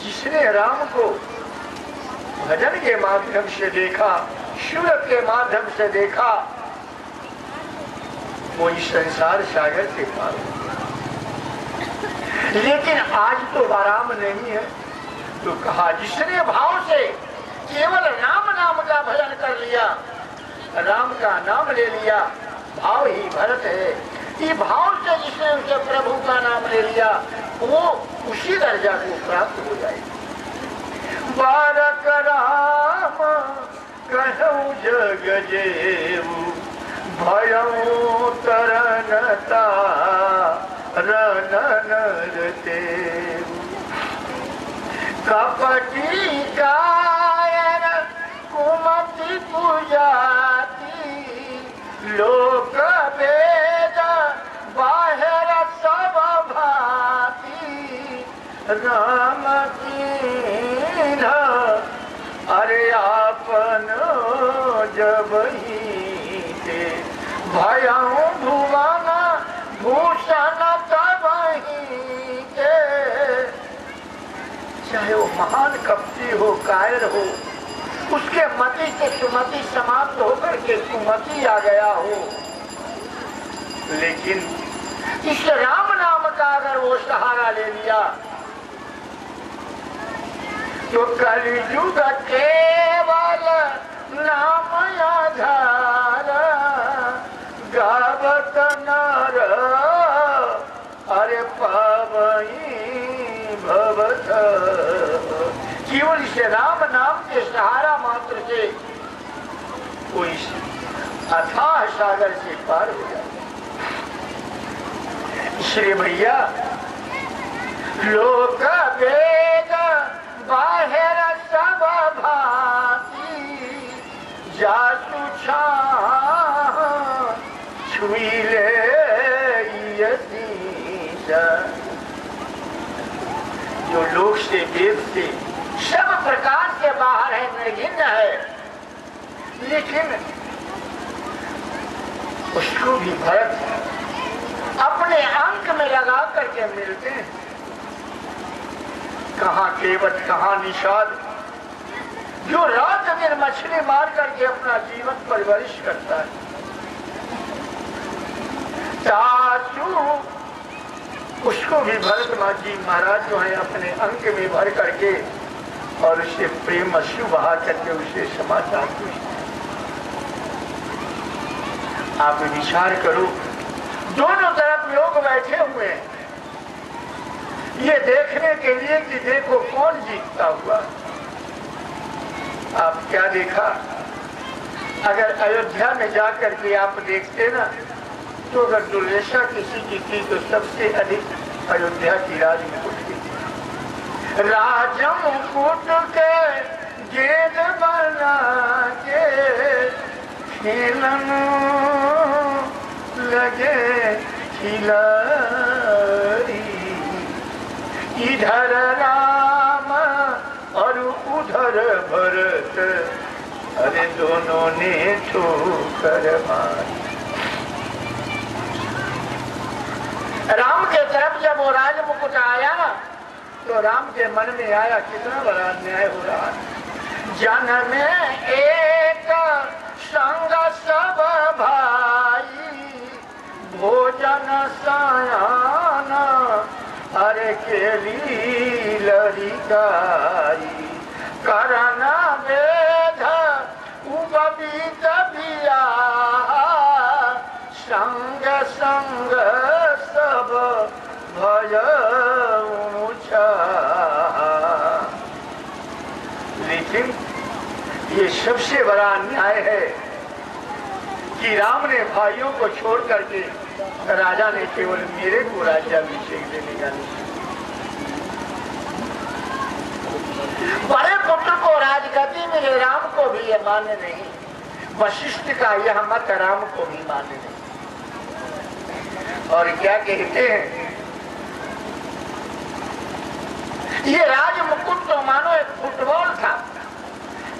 जिसने राम को भजन के माध्यम से देखा, शिव के माध्यम से देखा, वो इस संसार सागर से पार हो। लेकिन आज तो आराम नहीं है, तो कहा जिसने भाव से केवल राम नाम का भजन कर लिया, राम का नाम ले लिया, भाव ही भरत है। ये भाव से जिसने उसे प्रभु का नाम ले लिया, वो उसी दर्जा को प्राप्त हो जाएगा। बारक राम कहूँ जग जेऊ भयऊ तरनता रनन तेऊ कपटी कायर कुमति पूजाती लोक वेद बाहर सब भाती राम कीन अरे आपन जब ही थे भयऊ भुवन भूषण तब ही के। चाहे वो महान कपटी हो, कायर हो, उसके मति से सुमति समाप्त होकर के सुमति आ गया हो, लेकिन इस राम नाम का अगर वो सहारा ले लिया तो कलियुग केवल नाम आधार गावत नर अरे पावई भवत। केवल इस राम नाम के सहारा मात्र से कोई अथाह सागर से पार हो जाए। श्री भैया लोक वेद बाहर सब भाती जासु छुई ले जो लोक से वेद से सब प्रकार से बाहर है, निर्घिन्न है, लेकिन उसको भी भरत अपने अंक में लगा करके मिलते हैं। कहां केवट, कहां निषाद, जो रात दिन मछली मार करके अपना जीवन परवरिश करता है। चाचू उसको भी भरत जी महाराज जो है अपने अंक में भर करके और उसे प्रेम अश्रु बहा करके उसे समाचार पूछते। आप विचार करो, दोनों तरफ लोग बैठे हुए हैं ये देखने के लिए कि देखो कौन जीतता हुआ। आप क्या देखा, अगर अयोध्या में जाकर के आप देखते ना, तो अगर दुर्दशा किसी की थी तो सबसे अधिक अयोध्या की राजमुकुट की थी। राजमुकुट के गेंद बना के खेलन लगे खिलाई, इधर राम और उधर भरत, अरे दोनों ने ठोकर मारी। राम के तरफ जब वो राजमुकुट आया ना, तो राम के मन में आया कितना बड़ा अन्याय हो रहा है। जन में एक संग सब भाई, भोजन सयान अरे केली लड़िकाई, करना वेद उपबीत बिया, संग संग सब भय ऊंचा। लेकिन ये सबसे बड़ा अन्याय है कि राम ने भाइयों को छोड़ करके राजा ने केवल मेरे को राज्याभिषेक देने का निश्चय। बड़े पुत्र को राजगद्दी मिले, राम को भी ये मान्य नहीं। वशिष्ठ का यह मत राम को भी मान्य नहीं। और क्या कहते हैं, ये राजमुकुट तो मानो एक फुटबॉल था।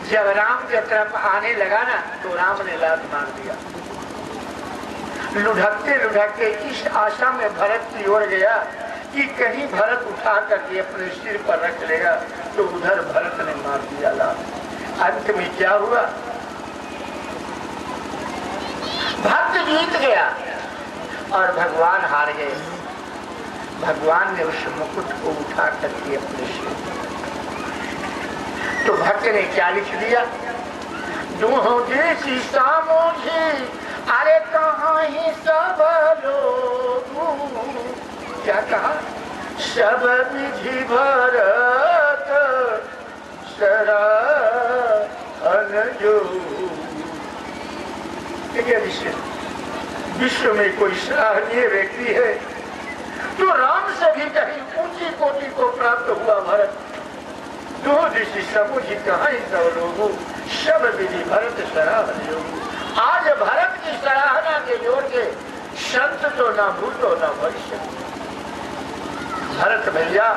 जब राम की तरफ आने लगा ना, तो राम ने लात मार दिया। लुढ़कते लुढ़कते इस आशा में भरत की ओर गया कि कहीं भरत उठा करके अपने सिर पर रख लेगा, तो उधर भरत ने मार दिया लात। अंत में क्या हुआ, भक्त जीत गया और भगवान हार गए। भगवान ने उस मुकुट को उठा करके अपने सिर, तो भक्त ने क्या लिख दिया, दूहों देसी सामोझी, अरे कहाँ ही सब लोग, क्या कहा, सब विधि भरत सराहन जो। विश्व में कोई सराहनीय व्यक्ति है तो राम से भी कहीं ऊंची कोटि को प्राप्त हुआ भरत। दो दिशी समूह कहाँ ही सब लोगों, सब विधि भरत सराहन योग। आज भरत की सराहना के जोर के संत तो न भूतो न भविष्य। भरत भैया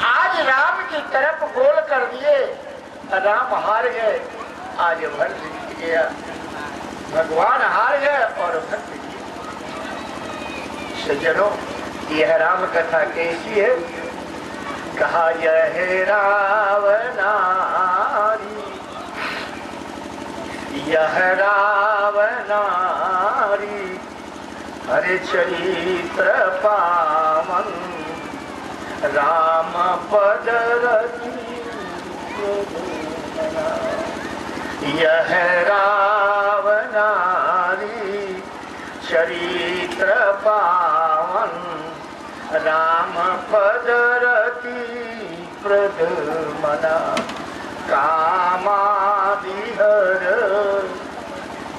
आज राम की तरफ गोल कर दिए, राम हार गए, आज भरत जीत गया। भगवान हार गए और भक्त जीत। सज्जनों, यह राम कथा कैसी है, कहा यह रावणारी, यह रावणारी, हरे चरित्र पावन, राम पद रति, यह रावणारी चरित्र पावन, राम पद रति प्रदमना, कामादिहर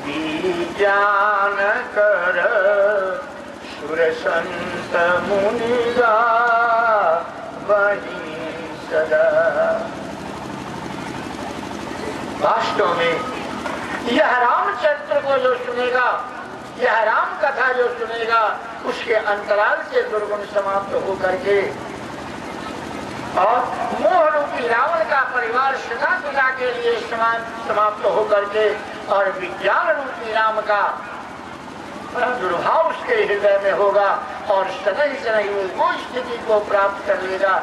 विज्ञान कर, सुर संत मुनिगा वही सदा। वास्तव में यह रामचरित्र को जो सुनेगा, यह राम कथा जो सुनेगा, उसके अंतराल से दुर्गुण समाप्त होकर के और मोह रूपी रावण का परिवार सदा सदा के लिए समाप्त होकर के और विज्ञान रूपी राम का दुर्भाव उसके हृदय में होगा और सदैव सदैव वो स्थिति को प्राप्त कर लेगा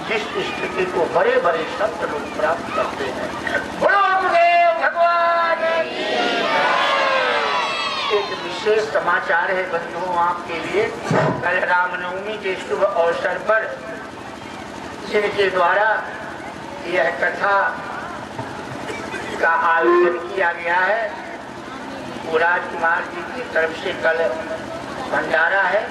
जिस स्थिति को बड़े बड़े संत लोग प्राप्त करते हैं। बोलो गुरुदेव भगवान की। एक विशेष समाचार है बंधुओं आपके लिए। कल रामनवमी के शुभ अवसर पर जिनके द्वारा यह कथा का आयोजन किया गया है वो राजकुमार जी की तरफ से कल भंडारा है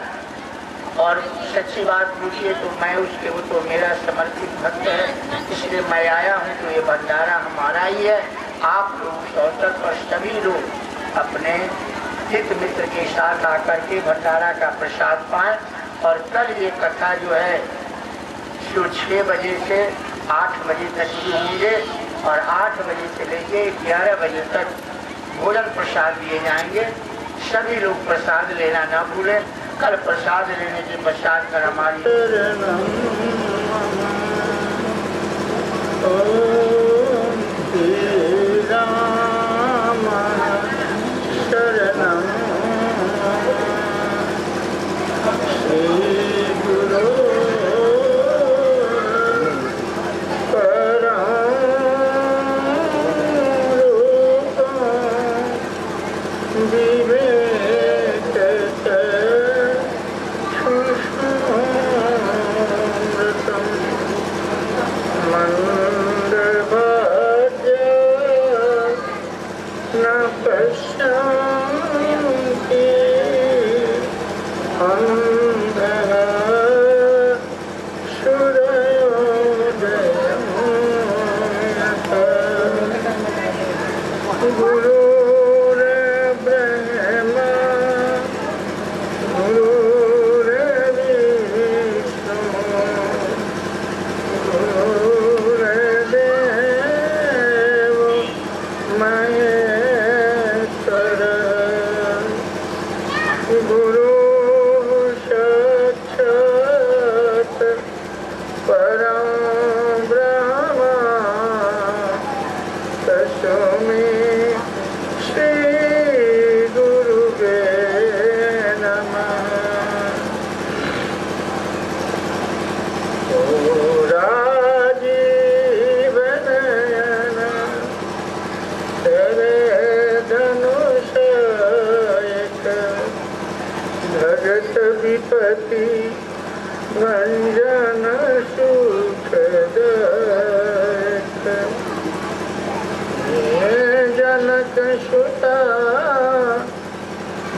और सच्ची बात पूछिए तो मैं उसके वो तो मेरा समर्पित भक्त है इसलिए मैं आया हूँ तो ये भंडारा हमारा ही है। आप लोग उस अवसर पर सभी लोग अपने हित मित्र के साथ आकर के भंडारा का प्रसाद पाएं और कल ये कथा जो है जो 6 बजे से 8 बजे तक ही होंगे और 8 बजे से लेके 11 बजे तक भोजन प्रसाद दिए जाएंगे। सभी लोग प्रसाद लेना ना भूलें। कल प्रसाद लेने के पश्चात कर हमारी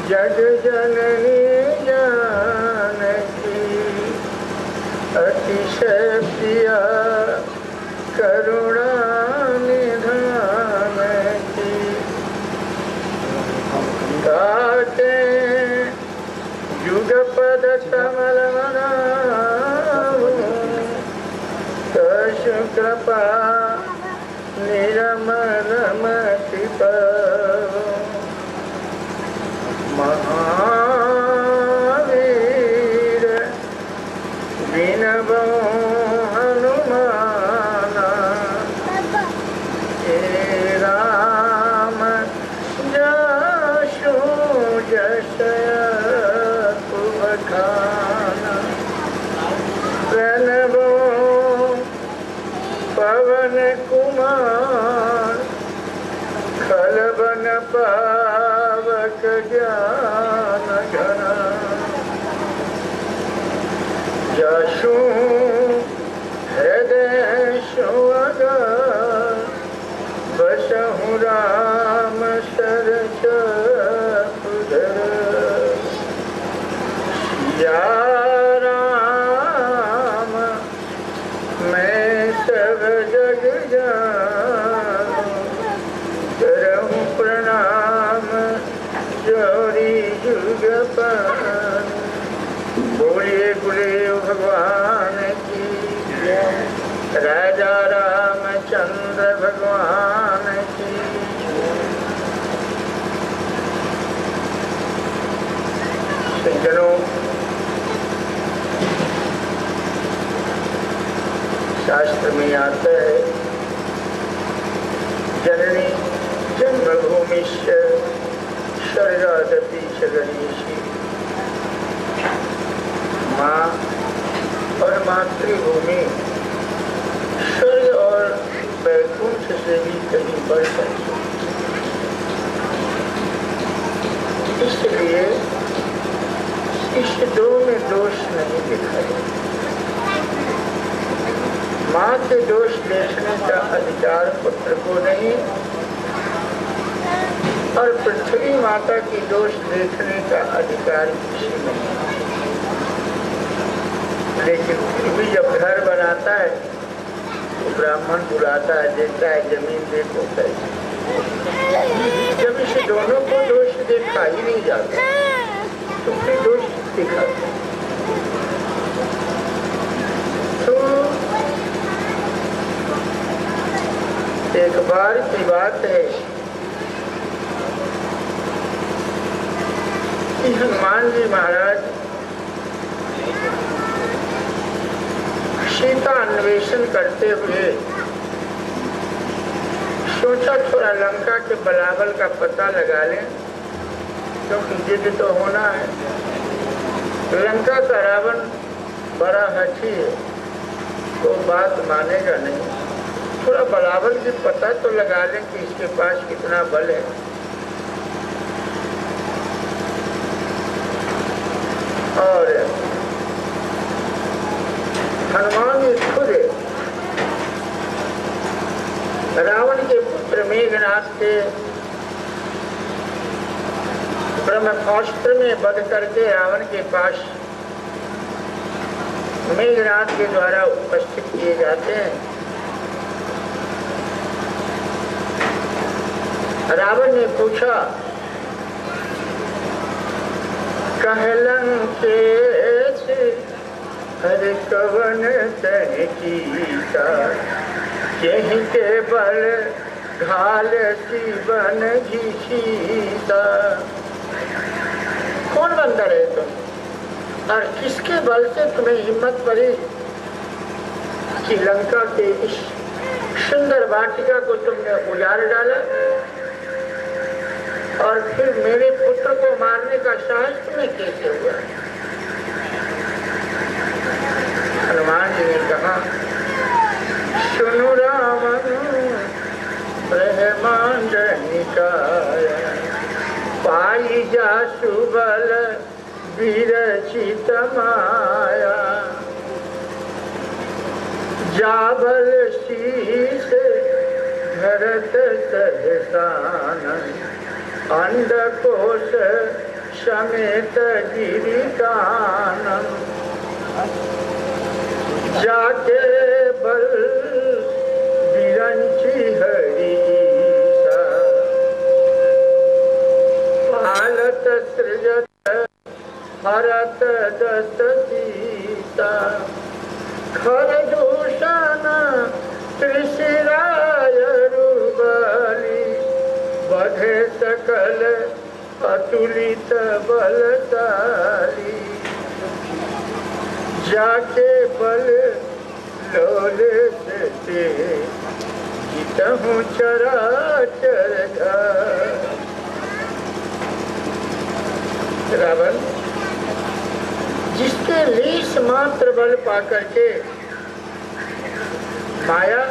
जग जननी जानकी अतिशय प्रिया करुणा निधान की गाते युगपद कमल कशु कृपा निरमल मति महावीर विनबो हनुमाना हे राम जशो जशय कुबखाना प्रणबो पवन कुमार खलबन पावक ज्ञान घना जशु हृदय सुअगर बसहु राम सरस उदर या राम मैं सब जग जानू करहूँ प्रणाम जोरी जुग पान। बोलिए गुरुदेव भगवान की राजा रामचंद्र भगवान की। सज्जनों, शास्त्र में आता है जननी जन्मभूमिश्च स्वर्गादपि च गरीयसी। माँ और मातृभूमि स्वर्ग और वैकुंठ से भी कहीं बढ़ सकती। इसलिए इस दो में दोष नहीं दिखाई। माँ के दोष देखने का अधिकार पुत्र को नहीं और पृथ्वी माता की दोष देखने का अधिकार किसी में नहीं। लेकिन फिर भी जब घर बनाता है तो ब्राह्मण बुलाता है, देता है जमीन देखो कैसे। जब इस दोनों को दोष देखा ही नहीं जाता तो फिर दोष दिखाते। तो एक बार की बात है कि हनुमान जी महाराज सीता अन्वेषण करते हुए सोचा थोड़ा लंका के बलाबल का पता लगा लें, क्योंकि जिद तो होना है। लंका का रावण बड़ा हठी है, तो बात मानेगा नहीं। थोड़ा बलाबल की पता तो लगा लें कि इसके पास कितना बल है। और हनुमान जी खुद रावण के पुत्र मेघनाथ के ब्रह्मास्त्र में वध करके रावण के पास मेघनाथ के द्वारा उपस्थित किए जाते हैं। रावण ने पूछा, कहलन के हर कवन तन कीता, यही के बल घाल सीवन घीसीता। कौन बंदर है तुम और किसके बल से तुम्हें हिम्मत पड़ी कि लंका के इस सुंदर वाटिका को तुमने उजाड़ डाला और फिर मेरे पुत्र को मारने का साहस तुम्हें कैसे हुआ? हनुमान जी ने कहा, सुनो रावण ब्रह्मांड निकाय, पाई जा सुबल विरचित माया, जाबल शीस भरत सहसान, अंडकोश समेत गिरिकानन, जाके बल विरंची हरीसा, पालत सृजत हरत दस सीता, खरदूषण त्रिशिराय रुबली, बधे सकल अतुलित बलशाली, जाके बल लोले से जीतहूँ चराचर घर। रावण जिसके लीस मात्र बल पाकर के माया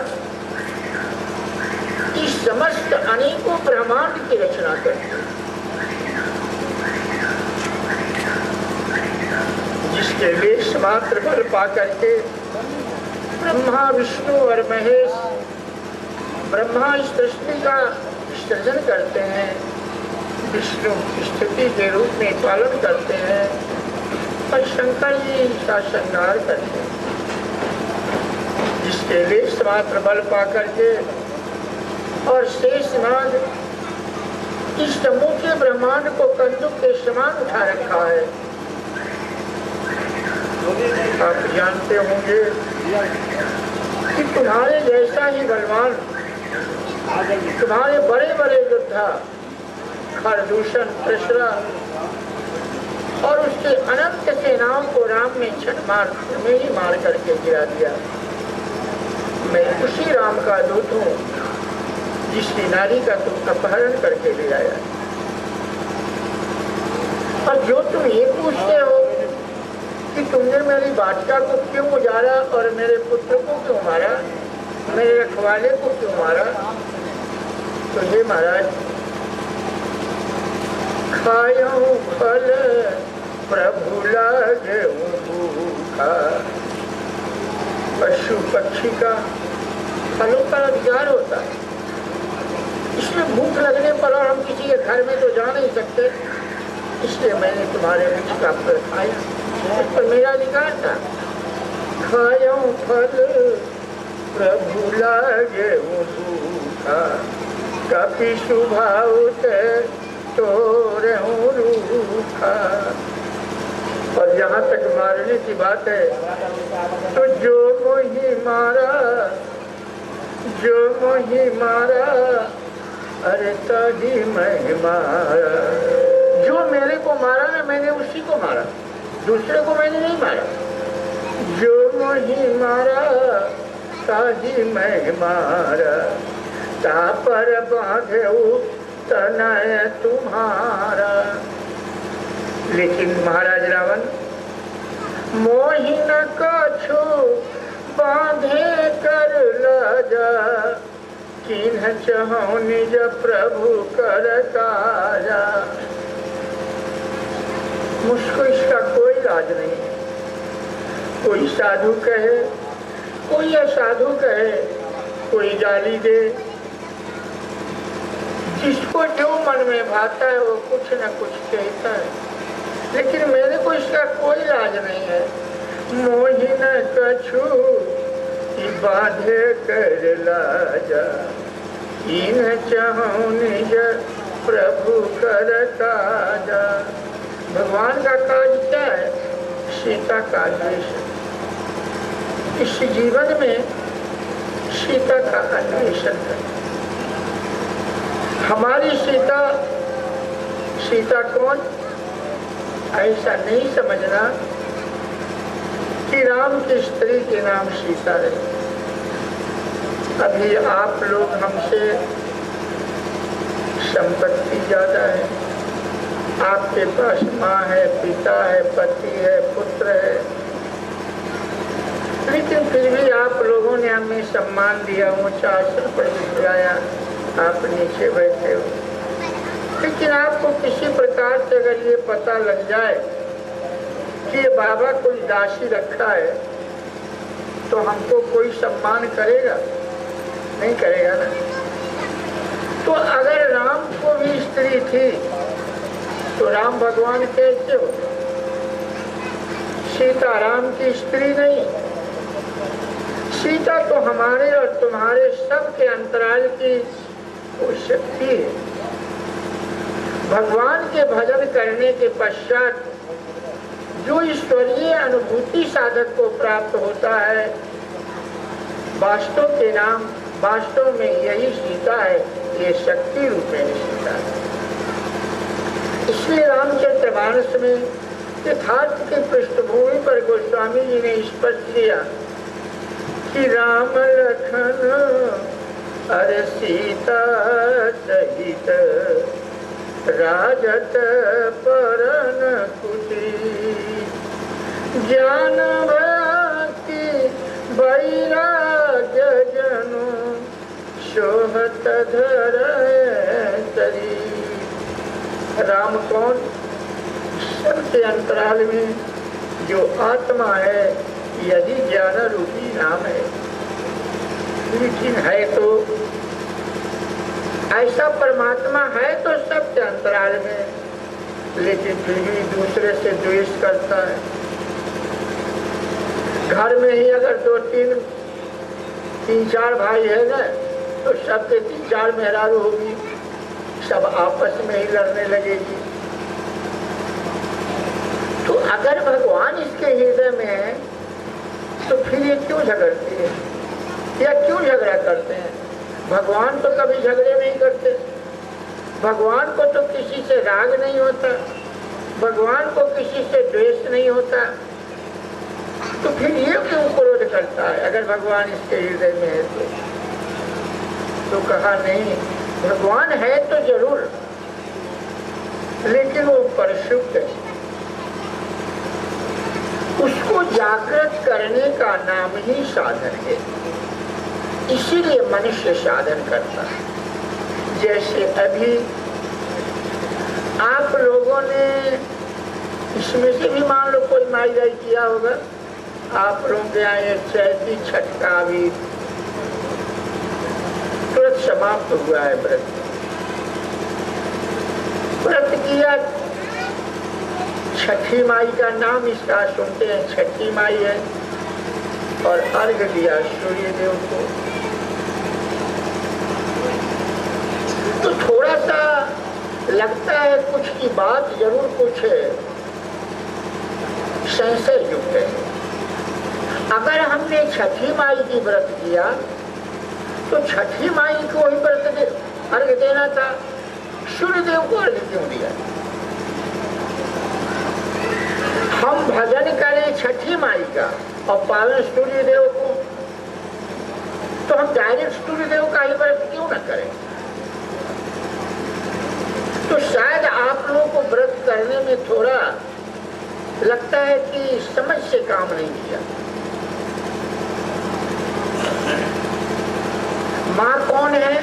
इस समस्त अनेकों ब्रह्मांड की रचना करती, जिसके लीस मात्र बल पाकर के ब्रह्मा विष्णु और महेश ब्रह्मा इस सृष्टि का सृजन करते हैं, विष्णु स्थिति के रूप में पालन करते हैं और शंकर जी इसका श्रृंगार करते हैं। जिसके लेश मात्र बल पाकर के और शेष नाग इस समूचे ब्रह्मांड को कंदुक के समान उठा रखा है। आप जानते होंगे कि तुम्हारे जैसा ही बलवान, तुम्हारे बड़े बड़े योद्धा खरदूषण कृष्णा और उसके अनंत सेनाओं को राम ने क्षण मार में ही मार करके गिरा दिया। मैं उसी राम का दूत हूँ जिसकी नारी का तुम अपहरण करके ले आया। और जो तुम ये पूछते हो कि तुमने मेरी बादशाह को क्यों उजाड़ा और मेरे पुत्र को क्यों मारा, मेरे रखवाले को क्यों मारा, तो हे महाराज, खाऊं फल प्रभु लागे भूखा। पशु पक्षी का फलों का अधिकार होता है, इसमें भूख लगने पर और हम किसी के घर में तो जा नहीं सकते, इसलिए मैंने तुम्हारे वृक्ष का फल खाया, इस पर मेरा अधिकार था। खाऊं फल प्रभु लागे भूखा, कपि शुभाउत तो रहूं रूखा। और जहाँ तक मारने की बात है, तो जो मोही मारा, जो मोही मारा, अरे तभी मैं मारा। जो मेरे को मारा ना, मैंने उसी को मारा, दूसरे को मैंने नहीं मारा। जो मोही मारा ताही मैं मारा, ता पर बांधे तनय तुम्हारा। लेकिन महाराज रावण मोही न कछु बांधे कर लाजा, किन्ह चाहूं निज प्रभु कर काजा। मुझको इसका कोई लाज नहीं है। कोई साधु कहे, कोई असाधु कहे, कोई गाली दे, जिसको जो मन में भाता है वो कुछ न कुछ कहता है, लेकिन मेरे को इसका कोई लाज नहीं है। मोही न कछु बांधे कर लाजा, इन्ह चाहूं निज प्रभु कर काजा। भगवान का काज क्या है? सीता का अन्वेषण। इस जीवन में सीता का अन्वेषण है। हमारी सीता, सीता कौन? ऐसा नहीं समझना कि राम की स्त्री के नाम सीता है। अभी आप लोग हमसे संपत्ति ज्यादा है, आपके पास माँ है, पिता है, पति है, पुत्र है, लेकिन फिर भी आप लोगों ने हमें सम्मान दिया, ऊंचा आसन पर बिठाया, आप नीचे बैठे हो। लेकिन आपको किसी प्रकार से अगर ये पता लग जाए कि ये बाबा कोई दासी रखा है, तो हमको कोई सम्मान करेगा? नहीं करेगा ना। तो अगर राम को भी स्त्री थी तो राम भगवान कैसे हो? सीता राम की स्त्री नहीं, सीता तो हमारे और तुम्हारे सबके अंतराल की वो शक्ति है। भगवान के भजन करने के पश्चात जो ईश्वरीय अनुभूति साधक को प्राप्त होता है, वास्तव के नाम वास्तव में यही सीता है, ये शक्ति रूप में सीता है। इसलिए रामचरितमानस में यथार्थ की पृष्ठभूमि पर गोस्वामी जी ने स्पष्ट किया कि राम लखन अरे सीता सहित राजत परन कुटी, ज्ञान भक्ति वैराग्य जनु शोभत धर तरी। राम कौन? सबके अंतराल में जो आत्मा है, यही ज्ञान रूपी नाम है। लेकिन है तो ऐसा परमात्मा है तो सबके अंतराल में, लेकिन फिर भी दूसरे से द्वेष करता है। घर में ही अगर दो तीन चार भाई है ना, तो सबके 3-4 मेहरारू होगी, सब आपस में ही लड़ने लगेगी। तो अगर भगवान इसके हृदय में है तो फिर ये क्यों झगड़ती है या क्यों झगड़ा करते हैं? भगवान तो कभी झगड़े नहीं करते, भगवान को तो किसी से राग नहीं होता, भगवान को किसी से द्वेष नहीं होता, तो फिर ये क्यों क्रोध करता है अगर भगवान इसके हृदय में है तो? तो कहा नहीं, भगवान है तो जरूर, लेकिन वो परिशुद्ध है। उसको जागृत करने का नाम ही साधन है, इसीलिए मनुष्य साधन करता है। जैसे अभी आप लोगों ने इसमें से भी मान लो कोई माई गाई किया होगा, आप लोगों के यहाँ एक चैती छठ का भी तुरंत समाप्त हुआ है व्रत। व्रत किया, छठी माई का नाम इसका सुनते हैं, छठी माई है, और अर्घ दिया सूर्य देव को। तो थोड़ा सा लगता है कुछ की बात जरूर कुछ संशय युक्त है। अगर हमने छठी माई की व्रत किया तो छठी माई को ही व्रत अर्घ देना था, सूर्य देव को अर्घ क्यों दिया? हम भजन करें छठी माई का और पावन सूर्य देव को, तो हम डायरेक्ट सूर्य देव का ही व्रत क्यों न करें? तो शायद आप लोगों को व्रत करने में थोड़ा लगता है कि समझ से काम नहीं किया। माँ कौन है?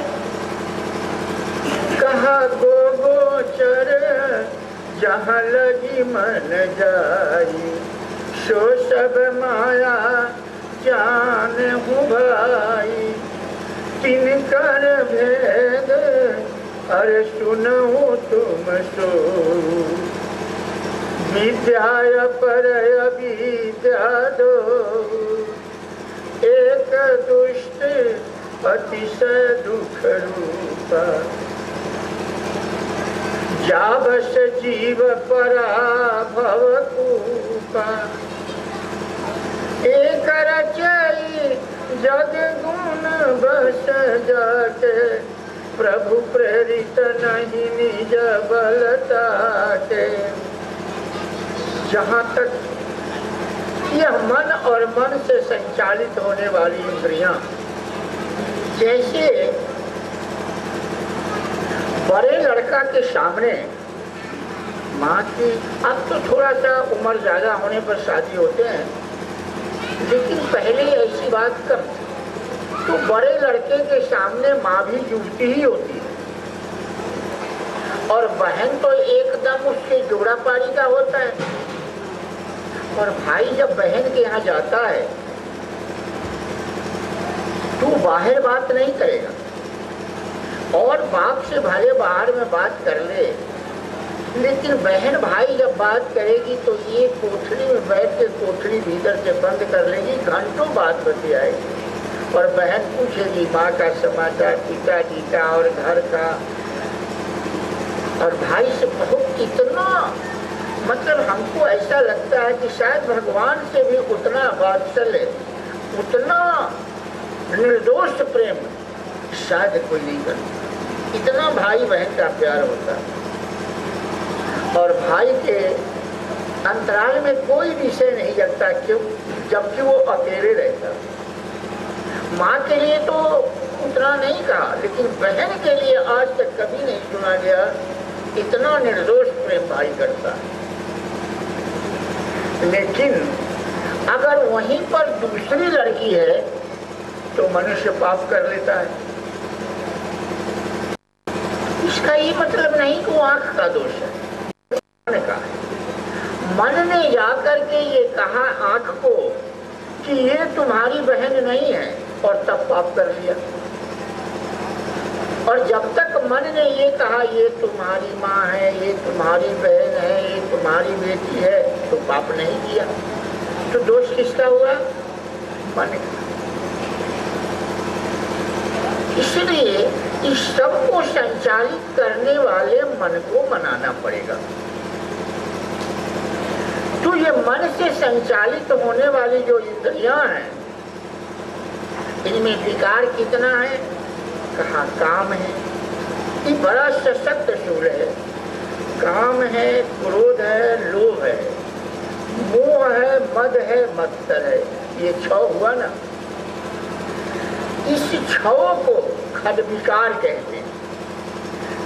कहा गो गोचर जहाँ लगी मन जाई, सो सब माया जान हूँ भाई, तिनकर भेद अरे सुनो तुम सो, विद्या पर अविद्या दो, एक दुष्ट अतिशय दुख रूपा, जाबस जीव पराभव कूपा, एक रचई जग गुण बस जाके, प्रभु प्रेरित नहीं निज बलता के। जहाँ तक यह मन और मन से संचालित होने वाली इंद्रियां, जैसे बड़े लड़का के सामने माँ की, अब तो थोड़ा सा उम्र ज्यादा होने पर शादी होते हैं, लेकिन पहले ऐसी बात कम थी। तो बड़े लड़के के सामने माँ भी जुटती ही होती है, और बहन तो एकदम उसके जोड़ा पारी का होता है। और भाई जब बहन के यहाँ जाता है तो बाहर बात नहीं करेगा, और बाप से भले बाहर में बात कर ले, लेकिन बहन भाई जब बात करेगी तो ये कोठरी में बैठ के कोठरी भीतर से बंद कर लेगी, घंटों बात बतियाएगी, और बहन पूछेगी माँ का समाचार, पिताजी का और घर का। और भाई से बहुत इतना, मतलब हमको ऐसा लगता है कि शायद भगवान से भी उतना वात्सल्य, उतना निर्दोष प्रेम शायद कोई नहीं करता। इतना भाई बहन का प्यार होता है, और भाई के अंतराल में कोई विषय नहीं जगता, क्यों? जबकि वो अकेले रहता। माँ के लिए तो उतना नहीं कहा, लेकिन बहन के लिए आज तक कभी नहीं सुना गया इतना निर्दोष प्रेम भाई करता है। लेकिन अगर वहीं पर दूसरी लड़की है तो मनुष्य पाप कर लेता है। इसका ये मतलब नहीं कि वो आंख का दोष है, मन का है। मन ने जाकर के ये कहा आंख को कि ये तुम्हारी बहन नहीं है, और तब पाप कर लिया। और जब तक मन ने ये कहा ये तुम्हारी माँ है, ये तुम्हारी बहन है, ये तुम्हारी बेटी है, तो पाप नहीं किया। तो दोष किसका हुआ? मन का। इसलिए इस सब को संचालित करने वाले मन को मनाना पड़ेगा। तो ये मन से संचालित होने वाली जो इंद्रियां हैं, इनमें विकार कितना है? कहा काम है, ये बड़ा सशक्त शूल है। काम है, क्रोध है, लोभ है, मोह है, मद है, मत्सर है। ये 6 हुआ ना। इस 6 को खड विकार कहते हैं।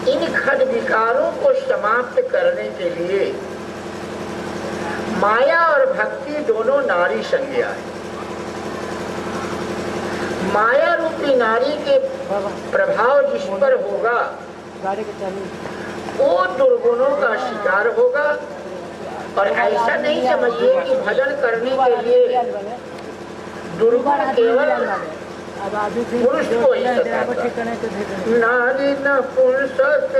इन खड विकारों को समाप्त करने के लिए माया और भक्ति दोनों नारी संज्ञा है। माया रूपी नारी के प्रभाव जिस पर होगा वो दुर्गुणों का शिकार होगा। और ऐसा नहीं समझिए कि भजन करने के लिए दुर्गुण केवल पुरुष को ही सताता। नारी न पुंसक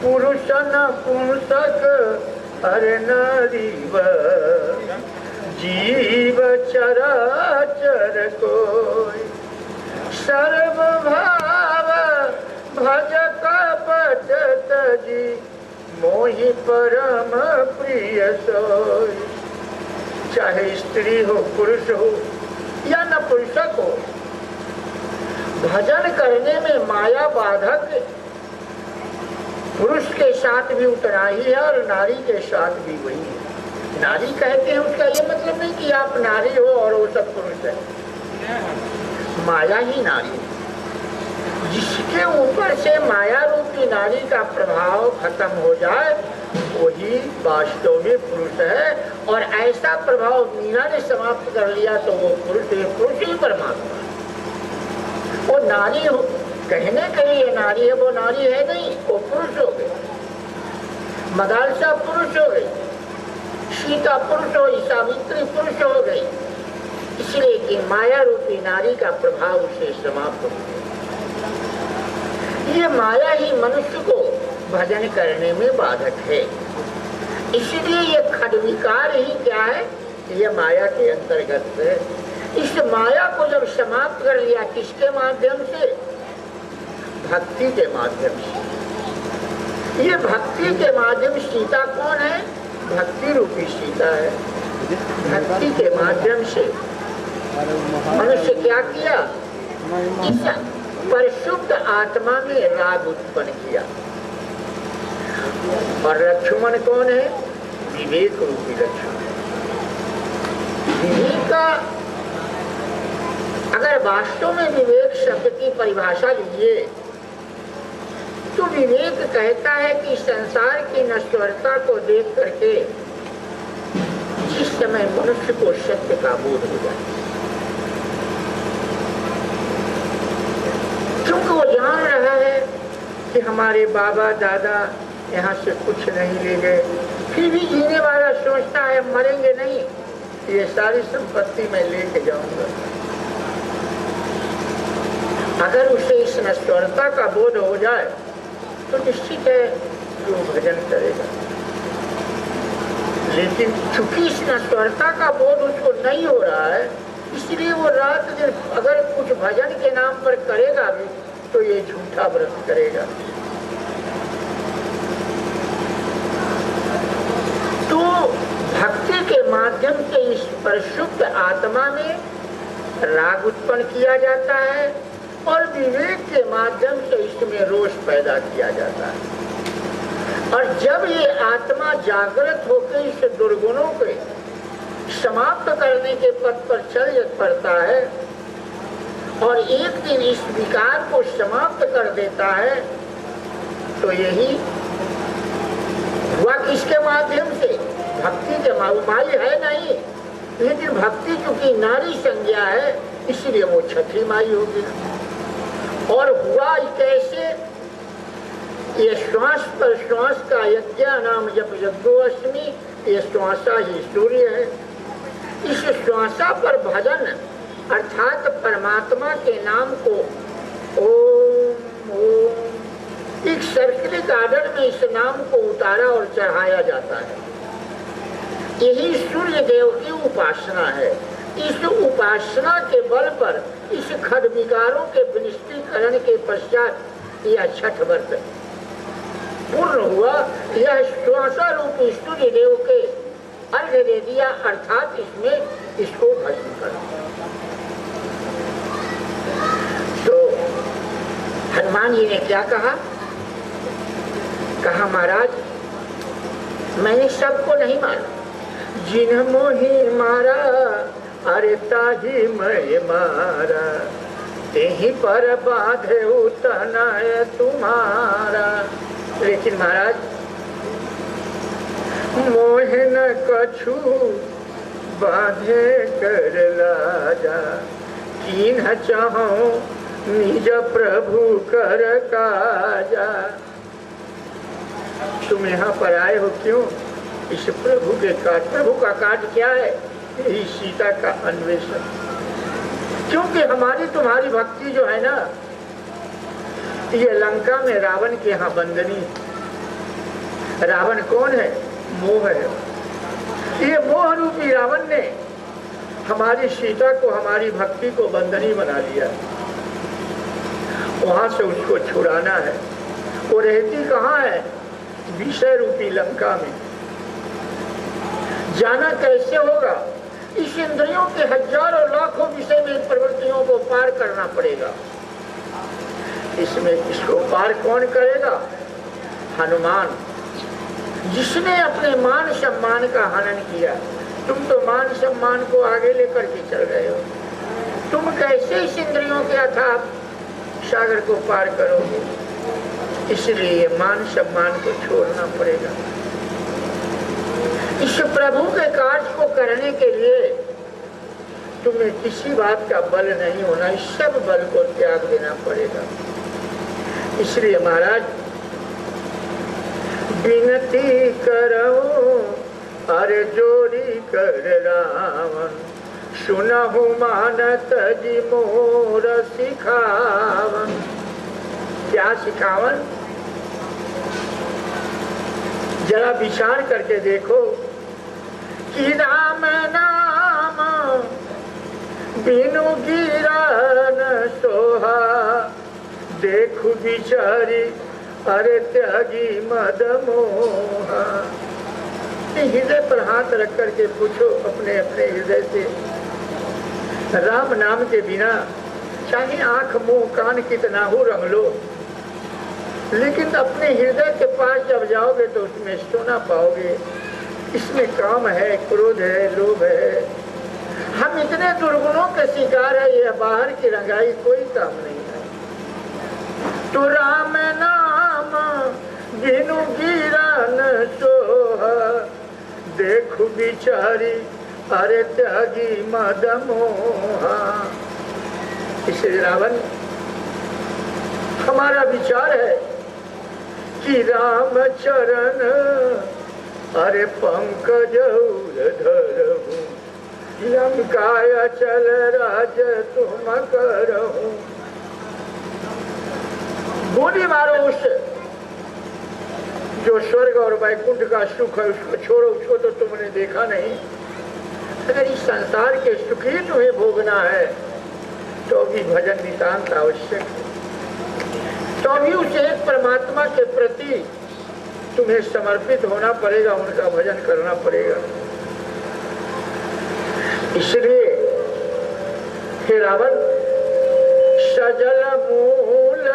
पुरुष न पुंसक अरे नारी व जीव चराचर कोई सर्व भाव भज कपट तजी मोहि परम प्रिय सोई। चाहे स्त्री हो पुरुष हो या नपुंसक हो, भजन करने में माया बाधक पुरुष के साथ भी उतना ही है और नारी के साथ भी वही है। नारी कहते हैं उसका ये मतलब नहीं कि आप नारी हो और वो सब पुरुष है। माया ही नारी है। जिसके ऊपर से माया रूपी नारी का प्रभाव खत्म हो जाए वही वास्तव में पुरुष है। और ऐसा प्रभाव मीरा ने समाप्त कर लिया तो वो पुरुष ही परमात्मा है। वो नारी हो कहने के लिए नारी है, वो नारी है नहीं, वो पुरुष हो गए। मदालसा पुरुष हो गई, सीता पुरुष हो गई, सावित्री पुरुष हो गई, इसलिए कि माया रूपी नारी का प्रभाव उसे समाप्त हो गया। ये माया ही मनुष्य को भजन करने में बाधक है। इसलिए ये खडविकार ही क्या है, ये माया के अंतर्गत है। इस माया को जब समाप्त कर लिया किसके माध्यम से? भक्ति के माध्यम से। ये भक्ति के माध्यम सीता कौन है? भक्ति रूपी सीता है। भक्ति के माध्यम से मनुष्य क्या किया? इस परिशुद्ध आत्मा में राग उत्पन्न किया। और लक्ष्मण कौन है? विवेक रूपी लक्ष्मण। विवेक का अगर वास्तव में विवेक शब्द की परिभाषा लीजिए तो विवेक कहता है कि संसार की नश्वरता को देख करके जिस समय मनुष्य को सत्य का बोध हो जाए, क्योंकि वो जान रहा है कि हमारे बाबा दादा यहाँ से कुछ नहीं ले गए, फिर भी जीने वाला सोचता है मरेंगे नहीं, ये सारी संपत्ति मैं लेके जाऊंगा। अगर उसे इस नश्वरता का बोध हो जाए तो निश्चित है कि वो भजन करेगा। लेकिन चूंकि इस नश्वरता का बोध उसको नहीं हो रहा है, इसलिए वो रात दिन अगर कुछ भजन के नाम पर करेगा भी तो ये झूठा व्रत करेगा। तो भक्ति के माध्यम से इस परिशुद्ध आत्मा में राग उत्पन्न किया जाता है और विवेक के माध्यम से इसमें रोष पैदा किया जाता है। और जब ये आत्मा जागृत होकर इस दुर्गुणों के समाप्त करने के पथ पर चल पड़ता है और एक दिन इस विकार को समाप्त कर देता है, तो यही हुआ किसके माध्यम से? भक्ति के माई है नहीं, लेकिन भक्ति चूंकि नारी संज्ञा है इसलिए वो छठी माई होगी। और हुआ कैसे? ये श्वास पर श्वास का यज्ञ नाम जब यज्ञोष्टमी, ये श्वासा ही सूर्य है। इस श्वासा पर भजन अर्थात परमात्मा के नाम को ओम ओम एक सर्किलिक आर्डर में इस नाम को उतारा और चढ़ाया जाता है। यही सूर्य देव की उपासना है। इस उपासना के बल पर इस खड विकारों के विनिष्टीकरण के पश्चात यह छठ व्रत पूर्ण हुआ। यह श्वासा रूपी सूर्य देव के अर्घ्य दे दिया, अर्थात इसमें इसको भस्म कर दिया। तो हनुमान जी ने क्या कहा? कहा महाराज मैंने सबको नहीं मारा, जिन्ह मोहि मारा अरे ताही मैं मारा, यहीं पर बाधे तनय तुम्हारा। लेकिन महाराज मोहे न कछु बाधे कर लाजा, कीन्ह चाहो निज प्रभु कर काजा। तुम यहाँ पर आए हो क्यों? इस प्रभु के काज। प्रभु का काज क्या है? यही सीता का अन्वेषण। क्योंकि हमारी तुम्हारी भक्ति जो है ना, ये लंका में रावण के यहाँ बंदनी। रावण कौन है? मोह है। ये मोह रूपी रावण ने हमारी सीता को, हमारी भक्ति को बंदनी बना लिया। वहां से उसको छुड़ाना है। वो रहती कहाँ है? विषय रूपी लंका में। जाना कैसे होगा? इस इंद्रियों के हजारों लाखों विषय में प्रवृत्तियों को पार करना पड़ेगा। इसमें इसको पार कौन करेगा? हनुमान, जिसने अपने मान सम्मान का हनन किया। तुम तो मान सम्मान को आगे लेकर के चल रहे हो। तुम कैसे इस इंद्रियों के अथाह सागर को पार करोगे? इसलिए मान सम्मान को छोड़ना पड़ेगा। इस प्रभु के कार्य को करने के लिए तुम्हें किसी बात का बल नहीं होना, इस सब बल को त्याग देना पड़ेगा। इसलिए महाराज विनती करो अरे जोरी कर रावण, सुनहु मानत जी मोर सिखावन। क्या सिखावन? जरा विचार करके देखो कि राम नाम बिनु गिरा न सोहा, देखु बिचारी अरे त्यागी मद मोहा। हृदय पर हाथ रख करके पूछो अपने अपने हृदय से, राम नाम के बिना चाहे आंख मुंह कान कितना हो रंग लो, लेकिन अपने हृदय के पास जब जाओगे तो उसमें सोना पाओगे। इसमें काम है, क्रोध है, लोभ है। हम इतने दुर्गुणों के शिकार है, यह बाहर की रंगाई कोई काम नहीं है। तो राम नाम बिनु गिरा न सोहा, देखु बिचारी अरे त्यागी मद मोहा। इसलिए रावण, हमारा विचार है कि राम चरण अरे पंकज धरहूं, लंकाया चल राज तुम करहूं। गोली मारो उस जो स्वर्ग और वैकुंठ का सुख है, उसको छोड़ो। उसको तो तुमने देखा नहीं। अगर इस संसार के सुख ही तुम्हें भोगना है तो भी भजन नितांत आवश्यक है। तो भी उस एक परमात्मा के प्रति तुम्हें समर्पित होना पड़ेगा, उनका भजन करना पड़ेगा। इसलिए हे रावण, सजल मूल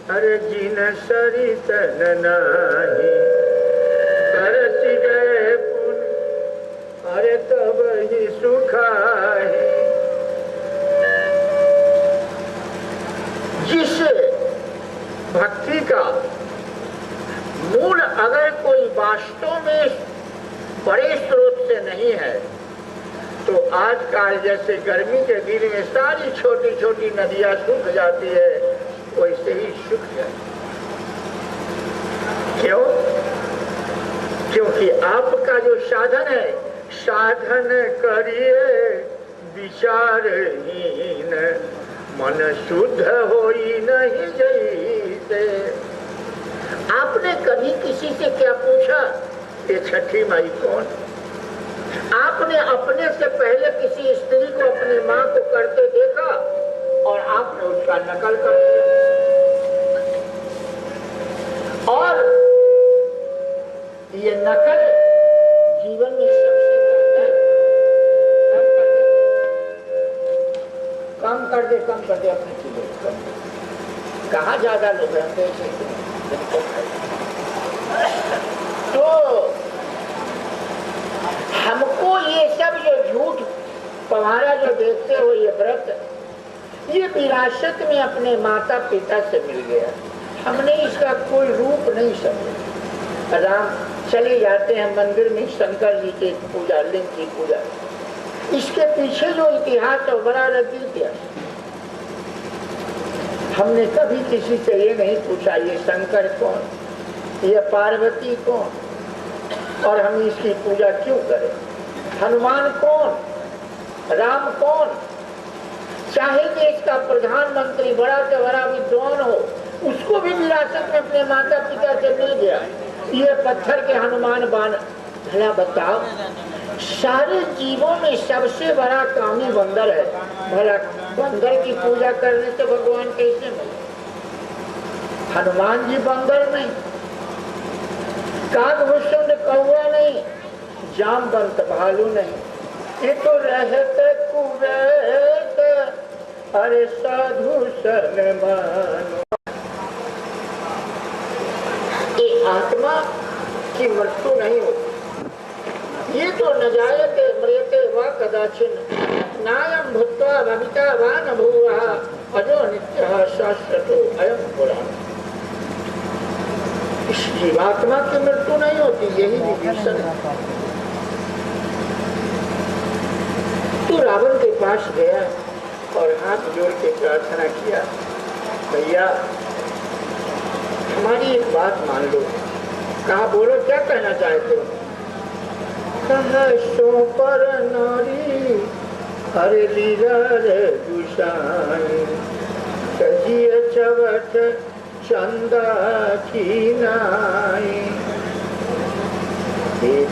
अरे जिन सरित नाही, बरस गए पुन अरे तब ही सुखाही। जिस भक्ति का मूल अगर कोई वास्तव में बड़े स्रोत से नहीं है, तो आजकल जैसे गर्मी के दिन में सारी छोटी छोटी नदियां सूख जाती है, वैसे ही सूख जाए। क्यों? क्योंकि आपका जो साधन है, साधन करिए विचारहीन, मन शुद्ध होई नहीं जैसे। आपने कभी किसी से क्या पूछा ये छठी माई कौन? आपने अपने से पहले किसी स्त्री को अपनी माँ को करते देखा और आपने उसका नकल कर दिया। और ये नकल जीवन में सबसे कम कर दे अपनी चीजों को कम कर दे। कहाँ ज्यादा लोग रहते हैं तो हमको ये सब जो झूठ तुम्हारा जो देखते हो, ये व्रत ये विरासत में अपने माता पिता से मिल गया, हमने इसका कोई रूप नहीं समझा। राम चले जाते हैं मंदिर में शंकर जी की पूजा, लिंग की पूजा, इसके पीछे जो इतिहास है बड़ा रंगीन इतिहास। हमने कभी किसी से ये नहीं पूछा ये शंकर कौन, ये पार्वती कौन, और हम इसकी पूजा क्यों करें। हनुमान कौन, राम कौन, चाहे देश का प्रधानमंत्री बड़ा से बड़ा विद्वान हो, उसको भी विरासत में अपने माता पिता से मिल गया। ये पत्थर के हनुमान बाण, भला बताओ सारे जीवों में सबसे बड़ा कामी बंदर है, भला बंदर की पूजा करने से भगवान कैसे मिले। हनुमान जी बंदर नहीं, कागभूषण कौवा नहीं, जामवंत भालू नहीं, ये तो रहते कुवैत अरे साधु सन मानो। ये आत्मा की मृत्यु नहीं होती, ये तो न जायते मृत्यते वा कदाचिन नायं भूत्वा भविता वा न भूवः अजो नित्यः शाश्वतो अयं पुराण। इस जीवात्मा की मृत्यु नहीं होती, यही विभीषण है। तो रावण के पास गया और हाथ जोड़ के प्रार्थना किया, भैया हमारी एक बात मान लो। कहा बोलो क्या कहना चाहते हो। कहा सो पर नारी हरे लीला रे दुशानी कजिए चवट चंदा की नाई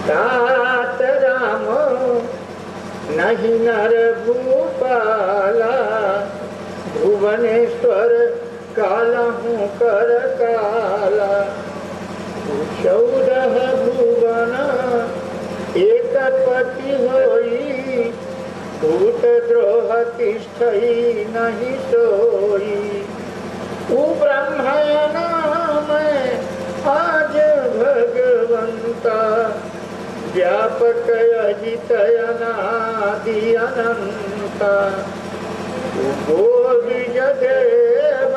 तात राम नहीं नर भूपाला भुवनेश्वर काला हूँ कर काला 14 भुवन एक पति होई भूत द्रोह तिष्ठई नहीं सोई ब्रह्मण में आज भगवंता व्यापक अजित अनादि अनंता देव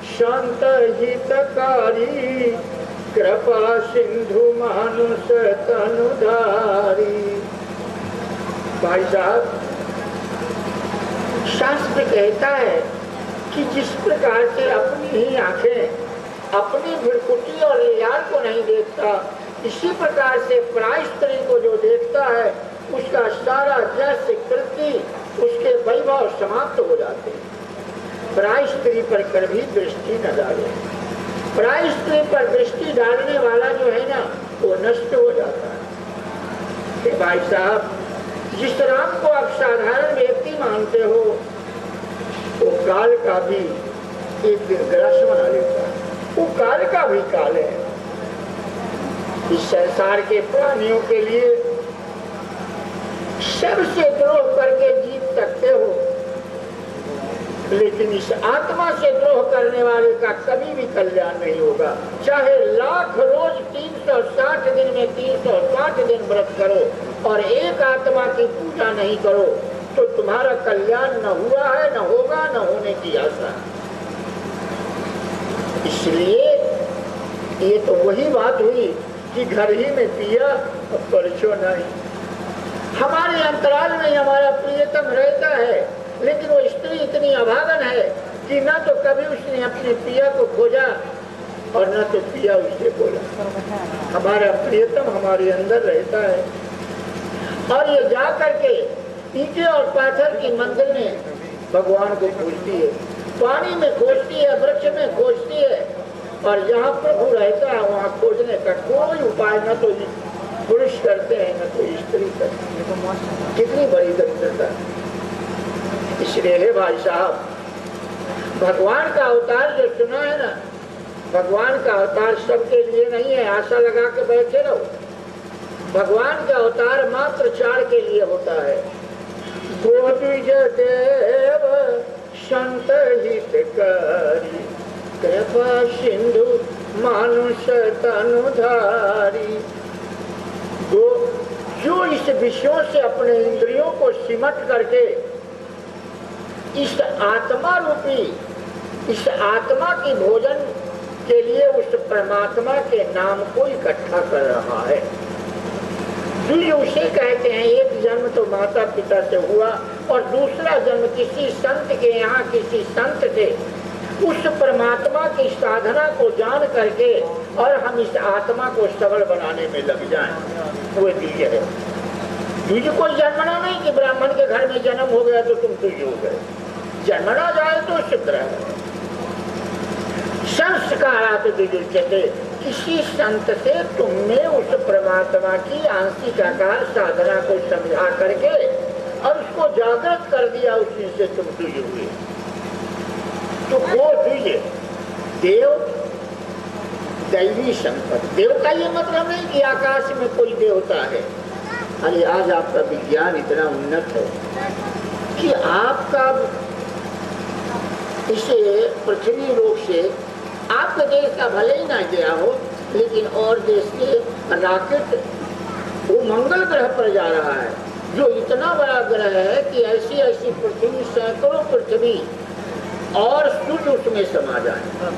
शांत हितकारी कृपा सिंधु मानुष तनुधारी। भाई साहब शास्त्र कहता है कि जिस प्रकार से अपनी ही आंखें अपनी भ्रुकुटी और लाल को नहीं देखता, इसी प्रकार से पराई स्त्री को जो देखता है उसका सारा यश कृति उसके वैभव समाप्त हो जाते हैं। पराई स्त्री पर कभी दृष्टि न डाले, पराई स्त्री पर दृष्टि डालने वाला जो है ना वो नष्ट हो जाता है। भाई साहब जिस राम को आप साधारण व्यक्ति मानते हो वो काल का भी एक दिन ग्रस बना लेता है, वो काल का भी काल है। इस संसार के प्राणियों के लिए सबसे द्रोह करके जीत सकते हो, लेकिन इस आत्मा से द्रोह करने वाले का कभी भी कल्याण नहीं होगा। चाहे लाख रोज 360 दिन में 360 दिन व्रत करो और एक आत्मा की पूजा नहीं करो तो तुम्हारा कल्याण न हुआ है, न होगा, न होने की आशा। इसलिए ये तो वही बात हुई कि घर ही में पिया और परचो नहीं। हमारे अंतराल में हमारा प्रियतम रहता है, लेकिन वो स्त्री इतनी अभागन है कि न तो कभी उसने अपने पिया को खोजा और न तो पिया उससे बोला। हमारा प्रियतम हमारे अंदर रहता है और ये जा करके ईंटे और पाथर की मंदिर में भगवान को खोजती है, पानी में खोजती है, वृक्ष में खोजती है, और जहाँ प्रभु रहता है वहाँ खोजने का कोई उपाय न तो पुरुष करते हैं न तो स्त्री करते हैं। कितनी बड़ी दरिद्रता। इसलिए भाई साहब भगवान का अवतार जो सुना है ना, भगवान का अवतार सबके लिए नहीं है, आशा लगा के बैठे रहो। भगवान का अवतार मात्र 4 के लिए होता है। गोद्विज देव संत हितकारी कृपा सिंधु मानुष तनुधारी। जो इस विषयों से अपने इंद्रियों को सिमट करके इस आत्मा रूपी, इस आत्मा की भोजन के लिए उस परमात्मा के नाम को इकट्ठा कर रहा है। द्विज उसे कहते हैं, एक जन्म तो माता पिता से हुआ और दूसरा जन्म किसी संत के यहाँ किसी संत से उस परमात्मा की साधना को जान करके और हम इस आत्मा को सबल बनाने में लग जाएं, वो द्विज है। द्विज को जन्मना नहीं कि ब्राह्मण के घर में जन्म हो गया तो तुम द्विज हो गए, जन्मना जाए तो शुद्र है। संस्कारात द्विजुच्यते, किसी संत से तुमने उस परमात्मा की आंशिक आकार साधना को समझा करके और उसको जागृत कर दिया, उसी से तुम द्विज हुए। तो वो द्विज देव दैवी संपत्ति। देव का ये मतलब नहीं कि आकाश में कोई देवता है। अरे आज आपका विज्ञान इतना उन्नत है कि आपका इसे पृथ्वी लोक से आपके देश का भले ही ना गया हो, लेकिन और देश के रॉकेट वो मंगल ग्रह पर जा रहा है, जो इतना बड़ा ग्रह है कि ऐसी ऐसी पृथ्वी, सैकड़ों पृथ्वी और सूर्य उसमें समा जाए,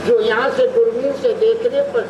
जो यहाँ से दूरबीन से देखने पर